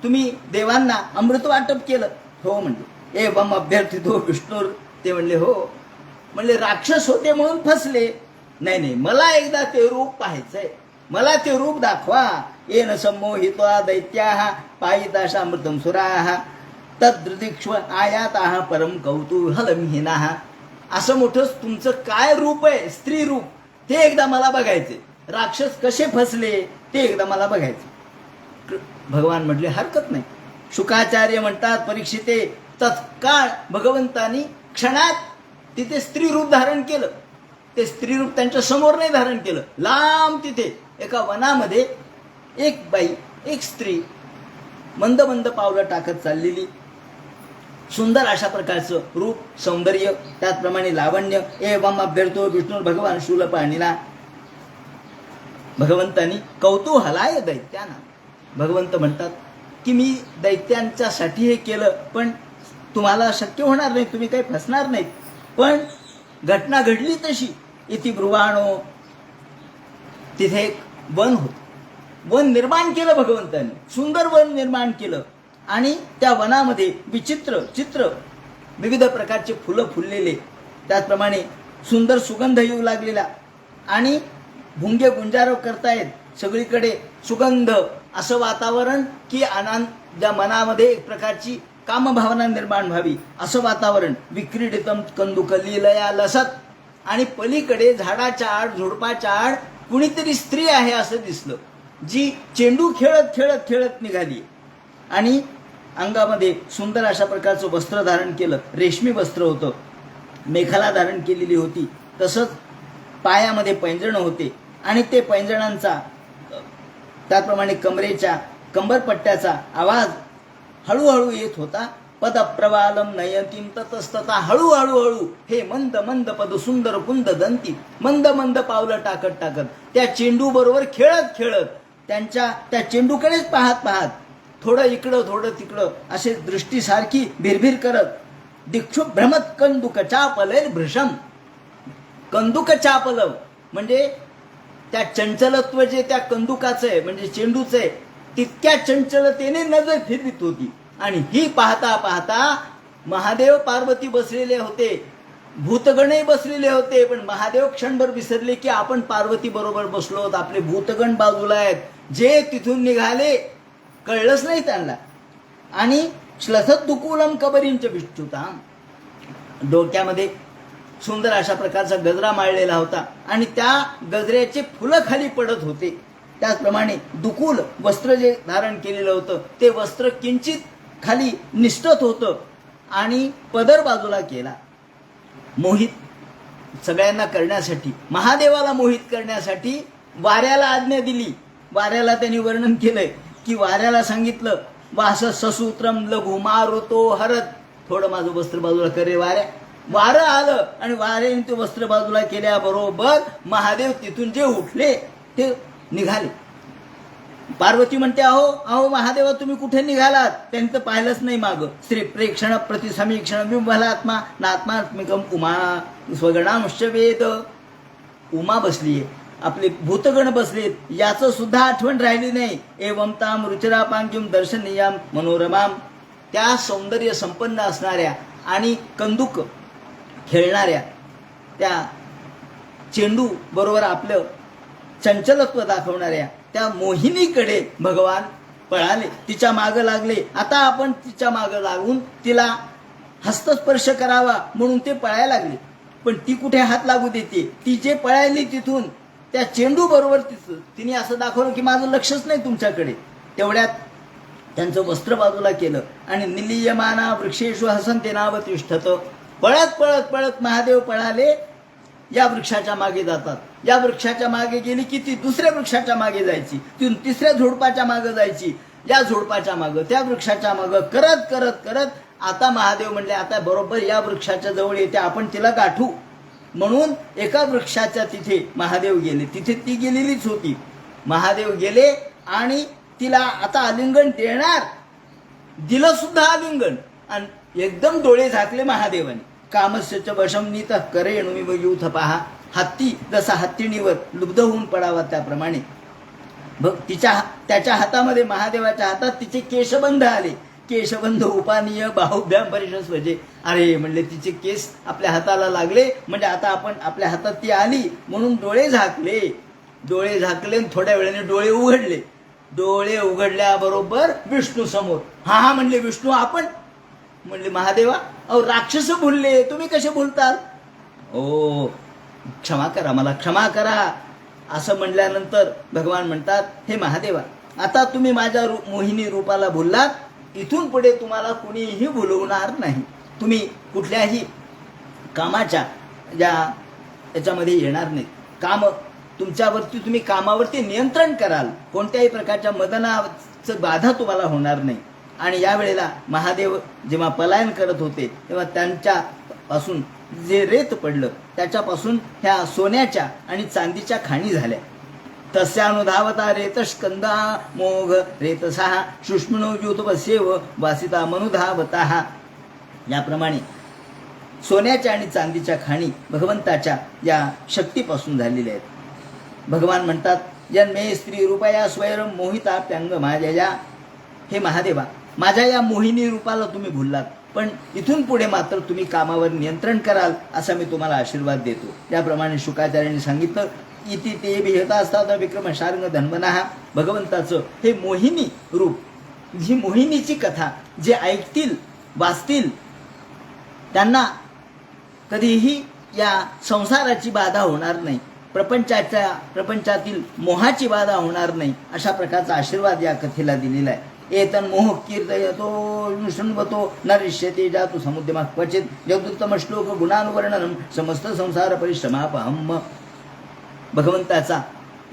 तुम्ही देवांना अमृत वाटप केलं. हो म्हणले. एवम अभ्यर्थितो विष्णू, ते म्हणले हो. म्हणले राक्षस होते म्हणून फसले. नाही, मला एकदा ते रूप पाहायचंय, मला ते रूप दाखवा. येन सम्मोहित्वा दैत्याः पायिताशामृतं सुराः तद्दृदिक्ष्व आयाताः परम कौतूहलम् हीनाः. असं मोठं तुमचं काय रूप आहे, स्त्री रूप, ते एकदा मला बघायचे. राक्षस कसे फसले ते एकदा मला बघायचे. भगवान म्हटले हरकत नाही. शुकाचार्य म्हणतात, परीक्षिते, तत्काळ भगवंतानी क्षणात तिथे स्त्री रूप धारण केलं. ते स्त्री रूप त्यांच्या समोर नाही धारण केलं, लांब तिथे एका वनामध्ये एक बाई, एक स्त्री मंद मंद पावलं टाकत चाललेली, सुंदर अशा प्रकारचं रूप, सौंदर्य, त्याचप्रमाणे लावण्य. एवम अभ्यर्थो विष्णू भगवान शूलपाणीला. भगवंतानी कौतूहलाय दैत्याना. भगवंत म्हणतात की मी दैत्यांच्यासाठी हे केलं, पण तुम्हाला शक्य होणार नाही, तुम्ही काही फसणार नाहीत. पण घटना घडली तशी. इति ब्रुवाणो. तिथे एक वन होतं. वन निर्माण केलं भगवंतांनी, सुंदर वन निर्माण केलं. आणि त्या वनामध्ये विचित्र चित्र, विविध प्रकारचे फुलं फुललेले, त्याचप्रमाणे सुंदर सुगंध येऊ लागलेला, आणि भुंगे गुंजारव करतायत, सगळीकडे सुगंध, असं वातावरण की ज्या मनामध्ये एक प्रकारची कामभावना निर्माण व्हावी असं वातावरण. विक्रीडितम कंदुक लीलया लसत. आणि पलीकडे झाडाच्या आड, झुडपाच्या आड कुणीतरी स्त्री आहे असं दिसलं, जी चेंडू खेळत खेळत खेळत निघाली. आणि अंगामध्ये सुंदर अशा प्रकारचं वस्त्र धारण केलं, रेशमी वस्त्र होतं, मेखला धारण केलेली होती. तसंच पायामध्ये पैंजणं होते, आणि ते पैंजणांचा, त्याचप्रमाणे कमरेच्या कंबरपट्ट्याचा आवाज हळूहळू येत होता. पदप्रवालम नयतीम ततस्तता. हळूहळू हे मंद मंद पद सुंदर कुंद दंती. मंद मंद पावलं टाकत टाकत त्या चेंडू बरोबर खेळत खेळत, त्या चेंडूकडेच पाहत पाहत, थोडं इकडं थोडं तिकडं असे दृष्टीसारखी भिरभिर करत, दिक्षुभ भ्रमत कंदुक चापलेल भृशम. कंदुक चापलव म्हणजे त्या चंचलत्व जे त्या कंदुकाचं आहे, म्हणजे चेंडूचं आहे, तितक्या चंचलतेने नजर फिरवित होती. आणि ही पाहता पाहता महादेव पार्वती बसलेले होते, भूतगणही बसलेले होते. पण महादेव क्षणभर विसरले की आपण पार्वती बरोबर बसलो आहोत, आपले भूतगण बाजूला आहेत. जे तिथून निघाले कळलंच नाही त्यांना. आणि श्लथत दुकुलम कबरींच विष्णुताम. डोक्यामध्ये सुंदर अशा प्रकारचा गजरा माळलेला होता, आणि त्या गजऱ्याचे फुलं खाली पडत होते. त्याचप्रमाणे दुकुल वस्त्र जे धारण केलेलं होतं, ते वस्त्र किंचित खाली निष्ठत होतं, आणि पदर बाजूला केला. मोहित सगळ्यांना करण्यासाठी, महादेवाला मोहित करण्यासाठी वाऱ्याला आज्ञा दिली. वाऱ्याला त्यांनी वर्णन केलंय की वाऱ्याला सांगितलं, वास ससूत्रम लघु मारुतो हरत. थोडं माझं वस्त्र बाजूला कर रे वाऱ्या. वारं आलं, आणि वाऱ्याने ते वस्त्र बाजूला केल्याबरोबर महादेव तिथून जे उठले ते निघाले. पार्वती म्हणते, अहो अहो महादेवा, तुम्ही कुठे निघालात? त्यांनी तर पाहिलंच नाही मागं. श्री प्रेक्षण प्रतिसमीक्षण विभलात्मा नात्मात्मिकम उमा स्वगणांश वेद. उमा बसलीये, आपले भूतगण बसलेत, याचं सुद्धा आठवण राहिली नाही. एवं ताम रुचिरापांकिम दर्शनीयाम मनोरमाम. त्या सौंदर्य संपन्न असणाऱ्या आणि कंदुक खेळणाऱ्या त्या चेंडू बरोबर आपलं चंचलत्व दाखवणाऱ्या त्या मोहिनीकडे भगवान पळाले, तिच्या मागं लागले. आता आपण तिच्या मागं लागून तिला हस्तस्पर्श करावा म्हणून ते पळायला लागले. पण ती कुठे हात लागू देते? ती जे पळायली तिथून त्या चेंडू बरोबर तिने असं दाखवलं की माझं लक्षच नाही तुमच्याकडे. तेवढ्यात त्यांचं वस्त्र बाजूला केलं, आणि निलीयमाना वृक्षेषु हसंते नाव तिष्ठत. पळत पळत पळत महादेव पळाले, या वृक्षाच्या मागे जातात. या वृक्षाच्या मागे गेली की ती दुसऱ्या वृक्षाच्या मागे जायची, ती तिसऱ्या झुडपाच्या मागे जायची, या झुडपाच्या मागे, त्या वृक्षाच्या मागे करत करत करत आता महादेव म्हणले, आता बरोबर या वृक्षाच्या जवळ येते, आपण तिला गाठू. म्हणून एका वृक्षाच्या तिथे महादेव गेले. तिथे ती गेलेलीच होती. महादेव गेले आणि तिला आता आलिंगन देणार. दिलं सुद्धा आलिंगन, आणि एकदम डोळे झाकले महादेवाने. कामस्यच वशम नीत करेणु यूथ पहा. हत्ती जसा हत्तीणीवर लुब्ध होऊन पडावा त्याप्रमाणे त्याच्या हातामध्ये, महादेवाच्या हातात तिचे केशबंध आले. केशबंध उपानीय बाहुभ्याम परिशस्वजे. अरे म्हणले, तिचे केस आपल्या हाताला लागले, म्हणजे आता आपण आपल्या हातात ती आली, म्हणून डोळे झाकले. डोळे झाकले, थोड्या वेळाने डोळे उघडले. डोळे उघडल्याबरोबर विष्णू समोर. हा म्हणले, विष्णू आपण? म्हणले, महादेवा, अहो राक्षस भुलले, तुम्ही कसे भुलताल? ओ क्षमा करा, मला क्षमा करा असं म्हणल्यानंतर भगवान म्हणतात, हे महादेवा, आता तुम्ही माझ्या मोहिनी रूपाला भुललात, इथून पुढे तुम्हाला कुणीही भुलवणार नाही. तुम्ही कुठल्याही कामाच्या याच्यामध्ये येणार नाही. काम तुमच्यावरती, तुम्ही कामावरती नियंत्रण कराल. कोणत्याही प्रकारच्या मदनाचं बाधा तुम्हाला होणार नाही. आणि यावेळेला महादेव जेव्हा पलायन करत होते तेव्हा त्यांच्यापासून जे रेत पडलं त्याच्यापासून ह्या सोन्याच्या आणि चांदीच्या खाणी झाल्या. तस्यानुधावता रेतस्कंदा मोघ रेतसा शुष्मणोद्युतपस्येव वासिता मनुधावता. याप्रमाणे सोन्याच्या आणि चांदीच्या खाणी भगवंताच्या या शक्तीपासून झालेल्या आहेत. भगवान म्हणतात, जन्मे स्त्री रूपया स्वयं मोहिता प्यंग माझ्या. हे महादेवा, माझ्या या मोहिनी रूपाला तुम्ही भुललात, पण इथून पुढे मात्र तुम्ही कामावर नियंत्रण कराल असा मी तुम्हाला आशीर्वाद देतो. त्याप्रमाणे शुकाचार्यांनी सांगितलं, इति ते विहता असतात विक्रम शार्ंग धन्वनः. भगवंताचं हे मोहिनी रूप, ही मोहिनीची कथा जे ऐकतील वाचतील त्यांना कधीही या संसाराची बाधा होणार नाही, प्रपंचातील मोहाची बाधा होणार नाही, अशा प्रकारचा आशीर्वाद या कथेला दिलेला आहे. एतन मोह कीर्तयतो शृण्वतो नरिष्यते जातु समुद्यमा क्वचित जगदुत्तम श्लोक गुणानुवर्णनम समस्त संसार परिश्रमापहम. भगवंताचा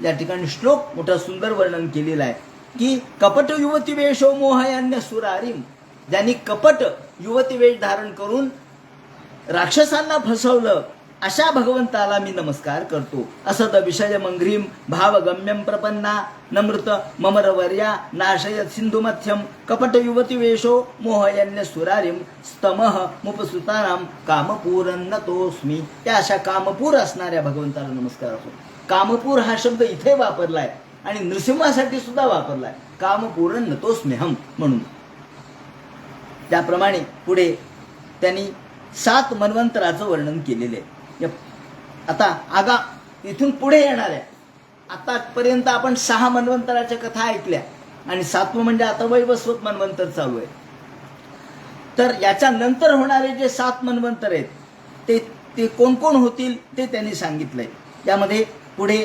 या ठिकाणी श्लोक मोठा सुंदर वर्णन केलेला आहे की कपट युवती वेशो मोहयान्य सुरारीम. ज्यांनी कपट युवती वेश धारण करून राक्षसांना फसवलं अशा भगवंताला मी नमस्कार करतो. असद विषय मंग्रीम भावगम्यम प्रपन्ना नमृत ममरवर्या नाशयत सिंधुमथ्यम कपट युवती वेशो मोहयन्य सुरारीम स्तमह मुपसुतानाम कामपूरन्नतोस्मी. त्या अशा कामपूर असणाऱ्या भगवंताला नमस्कार असो. कामपूर हा शब्द इथे वापरलाय आणि नृसिंहासाठी सुद्धा वापरलाय, कामपूरन्नतोस्म्यहम म्हणून. त्याप्रमाणे पुढे त्यांनी 7 मन्वंतराचं वर्णन केलेले आहे. आता इथून पुढे येणार आहे. आतापर्यंत आपण 6 मन्वंतराच्या कथा ऐकल्या आणि 7वं म्हणजे आता वैवस्वत मन्वंतर चालू आहे. तर याच्या नंतर होणारे जे 7 मन्वंतर आहेत ते कोण कोण होतील ते त्यांनी सांगितलंय. यामध्ये पुढे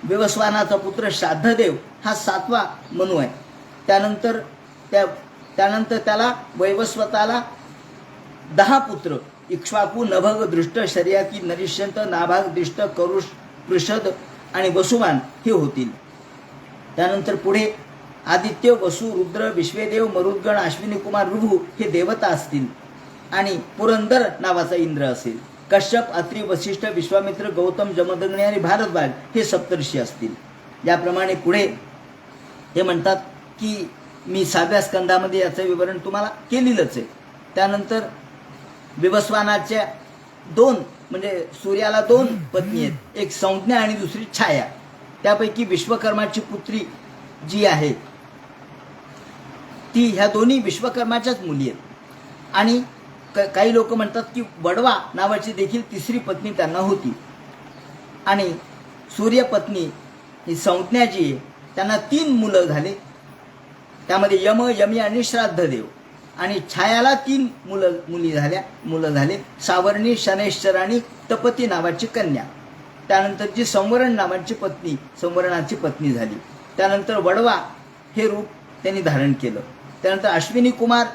विवस्वानाचा पुत्र श्राद्धदेव हा 7वा मनु आहे. त्यानंतर त्याला वैवस्वताला 10 पुत्र इक्ष्वाकू नभग दृष्ट शर्याकी नरिष्यंत नाभाग दिष्ट करुष पृषद आणि वसुमान हे होतील. त्यानंतर पुढे आदित्य वसु रुद्र विश्वेदेव मरुद्गण अश्विनी कुमार ऋभू हे देवता असतील आणि पुरंदर नावाचा इंद्र असेल. कश्यप अत्रि वसिष्ठ विश्वामित्र गौतम जमदग्नी आणि भारद्वाज हे सप्तर्षी असतील. याप्रमाणे पुढे ते म्हणतात की मी 7व्या स्कंदामध्ये याचं विवरण तुम्हाला केलेलंच आहे. त्यानंतर विवस्वानाच्या 2 म्हणजे सूर्याला 2 पत्नी आहेत, एक संज्ञा आणि दुसरी छाया. त्यापैकी विश्वकर्माची पुत्री जी आहे ती ह्या दोन्ही विश्वकर्माच्याच मुली आहेत. आणि काही लोक म्हणतात की वडवा नावाची देखील 3री पत्नी त्यांना होती. आणि सूर्यपत्नी ही संज्ञा जी आहे त्यांना 3 मुलं झाले. त्यामध्ये यम यमी आणि श्राद्धदेव. आणि छायाला 3 मुलं झाले, सावर्णी शनैश्चर आणि तपती नावाची कन्या. त्यानंतर जी संवरण नावाची पत्नी संवरणाची पत्नी झाली. त्यानंतर वडवा हे रूप त्यांनी धारण केलं. त्यानंतर अश्विनी कुमार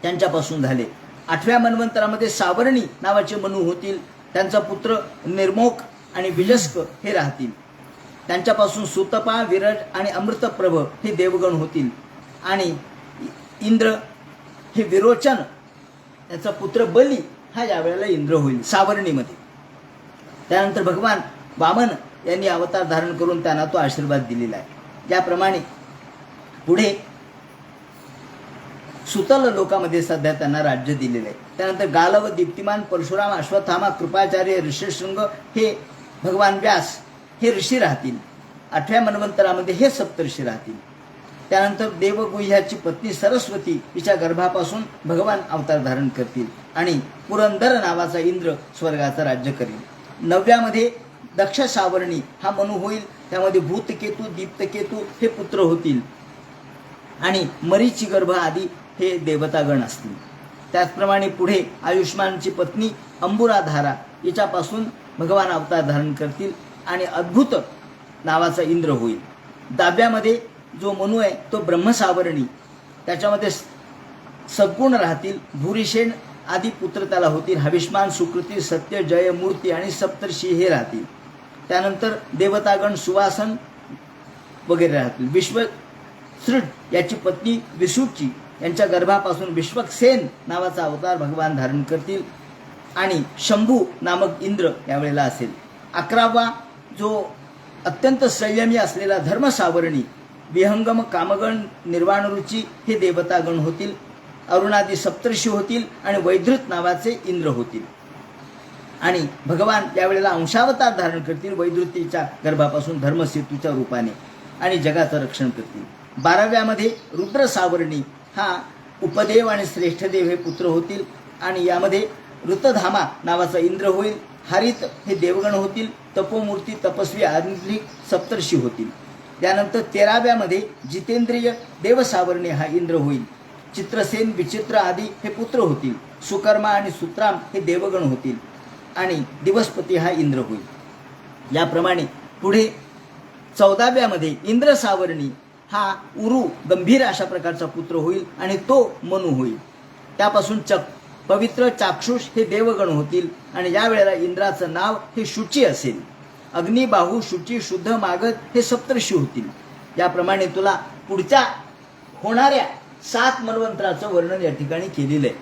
त्यांच्यापासून झाले. 8व्या मन्वंतरामध्ये सावर्णी नावाचे मनु होतील. त्यांचा पुत्र निर्मोक आणि विजस्क हे राहतील. त्यांच्यापासून सुतपा विरज आणि अमृतप्रभ हे देवगण होतील. आणि इंद्र हे विरोचन याचा पुत्र बली हा यावेळेला इंद्र होईल सावर्णीमध्ये. त्यानंतर भगवान वामन यांनी अवतार धारण करून त्यांना तो आशीर्वाद दिलेला आहे. याप्रमाणे पुढे सुतल लोकामध्ये सध्या त्यांना राज्य दिलेलं आहे. त्यानंतर गालव दीप्तिमान परशुराम अश्वत्थामा कृपाचार्य ऋषशृंग हे भगवान व्यास हे ऋषी राहतील. 8व्या मन्वंतरामध्ये हे सप्तर्षी राहतील. त्यानंतर देवगुह्याची पत्नी सरस्वती हिच्या गर्भापासून भगवान अवतार धारण करतील आणि पुरंदर नावाचा इंद्र स्वर्गाचं राज्य करेल. 9व्यामध्ये दक्ष सावर्णी हा मनु होईल. त्यामध्ये भूतकेतू दीप्तकेतू हे पुत्र होतील आणि मरीची गर्भ आदी हे देवतागण असतील. त्याचप्रमाणे पुढे आयुष्मानची पत्नी अंबुराधारा याच्यापासून भगवान अवतार धारण करतील आणि अद्भुत नावाचा इंद्र होईल. डाव्यामध्ये जो मनू आहे तो ब्रह्मसावरणी, त्याच्यामध्ये सद्गुण राहतील. भूरिशेन आदी पुत्र त्याला होतील. हविष्मान, सुकृती, सत्य, जय, मूर्ती आणि सप्तर्षी हे राहतील. त्यानंतर देवतागण, सुवासन वगैरे राहतील. विश्वसृड याची पत्नी विसुची यांच्या गर्भापासून विश्वक्सेन नावाचा अवतार भगवान धारण करतील आणि शंभू नामक इंद्र यावेळेला असेल. 11वा जो अत्यंत संयमी असलेला धर्मसावरणी, विहंगम, कामगण, निर्वाणरुची हे देवतागण होतील. अरुणादी सप्तर्षी होतील आणि वैद्युत नावाचे इंद्र होतील. आणि भगवान यावेळेला अंशावतार धारण करतील वैद्युतीच्या गर्भापासून धर्मसेतूच्या रूपाने आणि जगाचं रक्षण करतील. 12व्यामध्ये रुद्र सावरणी हा उपदेव आणि श्रेष्ठदेव हे पुत्र होतील आणि यामध्ये ऋतधामा नावाचा इंद्र होईल. हरित हे देवगण होतील. तपोमूर्ती, तपस्वी, आंतरिक सप्तर्षी होतील. त्यानंतर 13व्यामध्ये जितेंद्रिय देवसावरणी हा इंद्र होईल. चित्रसेन, विचित्र आदी हे पुत्र होतील. सुकर्मा आणि सुत्राम हे देवगण होतील आणि दिवसपती हा इंद्र होईल. याप्रमाणे पुढे 14व्यामध्ये इंद्र सावरणी हा उरू, गंभीर अशा प्रकारचा पुत्र होईल आणि तो मनु होईल. त्यापासून पवित्र, चाक्षुष हे देवगण होतील आणि या वेळेला इंद्राचं नाव हे शुची असेल. अग्नी, बाहू, शुची, शुद्ध, मागध हे सप्तर्षी होतील. याप्रमाणे तुला पुढच्या होणाऱ्या 7 मन्वंतराचं वर्णन या ठिकाणी केलेलं आहे.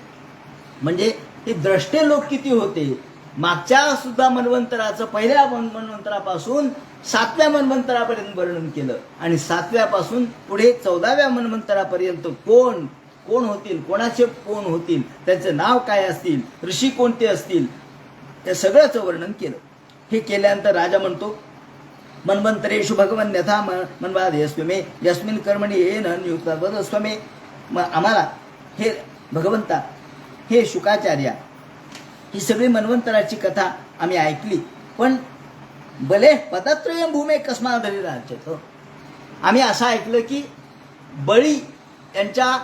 म्हणजे हे द्रष्टे लोक किती होते. मागच्या सुद्धा मन्वंतराचं पहिल्या मन्वंतरापासून 7व्या मन्वंतरापर्यंत वर्णन केलं आणि 7व्यापासून पुढे 14व्या मन्वंतरापर्यंत कोण कोण होतील, कोणाचे कोण होतील, त्याचं नाव काय असतील, ऋषी कोणते असतील, त्या सगळ्याचं वर्णन केलं. हे केल्यानंतर राजा म्हणतो, मन्वंतरेषु भगवन् यथा मन्वादयस्वमे यस्मिन् कर्मणि येन नियुक्तवदस्वमे. आम्हाला हे भगवंता, हे शुकाचार्या, ही सगळी मन्वंतराची कथा आम्ही ऐकली, पण भले पदत्रयं भूमे कस्मादरी राज्यत. आम्ही असं ऐकलं की बळी यांच्या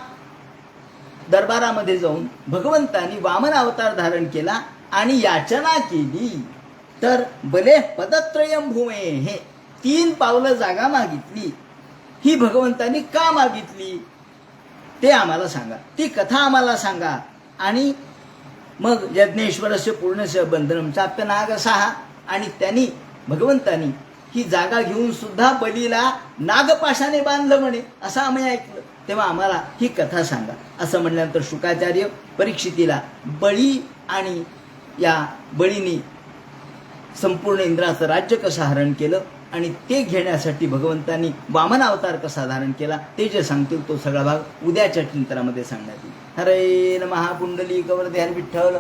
दरबारामध्ये जाऊन भगवंतांनी वामन अवतार धारण केला आणि याचना केली. तर भले पदत्रयं भूमे, हे 3 पावलं जागा मागितली. ही भगवंतांनी का मागितली ते आम्हाला सांगा, ती कथा आम्हाला सांगा. आणि मग यज्ञेश्वरस्य पूर्णस्य बंधनम चाप्य नागसाहा, आणि त्यांनी भगवंतांनी ही जागा घेऊन सुद्धा बलीला नागपाशाने बांधलं म्हणे, असं आम्ही ऐकलं. तेव्हा आम्हाला ही कथा सांगा. असं म्हणल्यानंतर शुकाचार्य परीक्षितीला बळी आणि या बळीनी संपूर्ण इंद्राचं राज्य कसं हरण केलं आणि ते घेण्यासाठी भगवंतांनी वामन अवतार कसा धारण केला ते जे सांगतील तो सगळा भाग उद्याच्या चिंतनामध्ये सांगण्यात येईल. हरे नमः. पुंडलिक वरदे हरी विठ्ठल.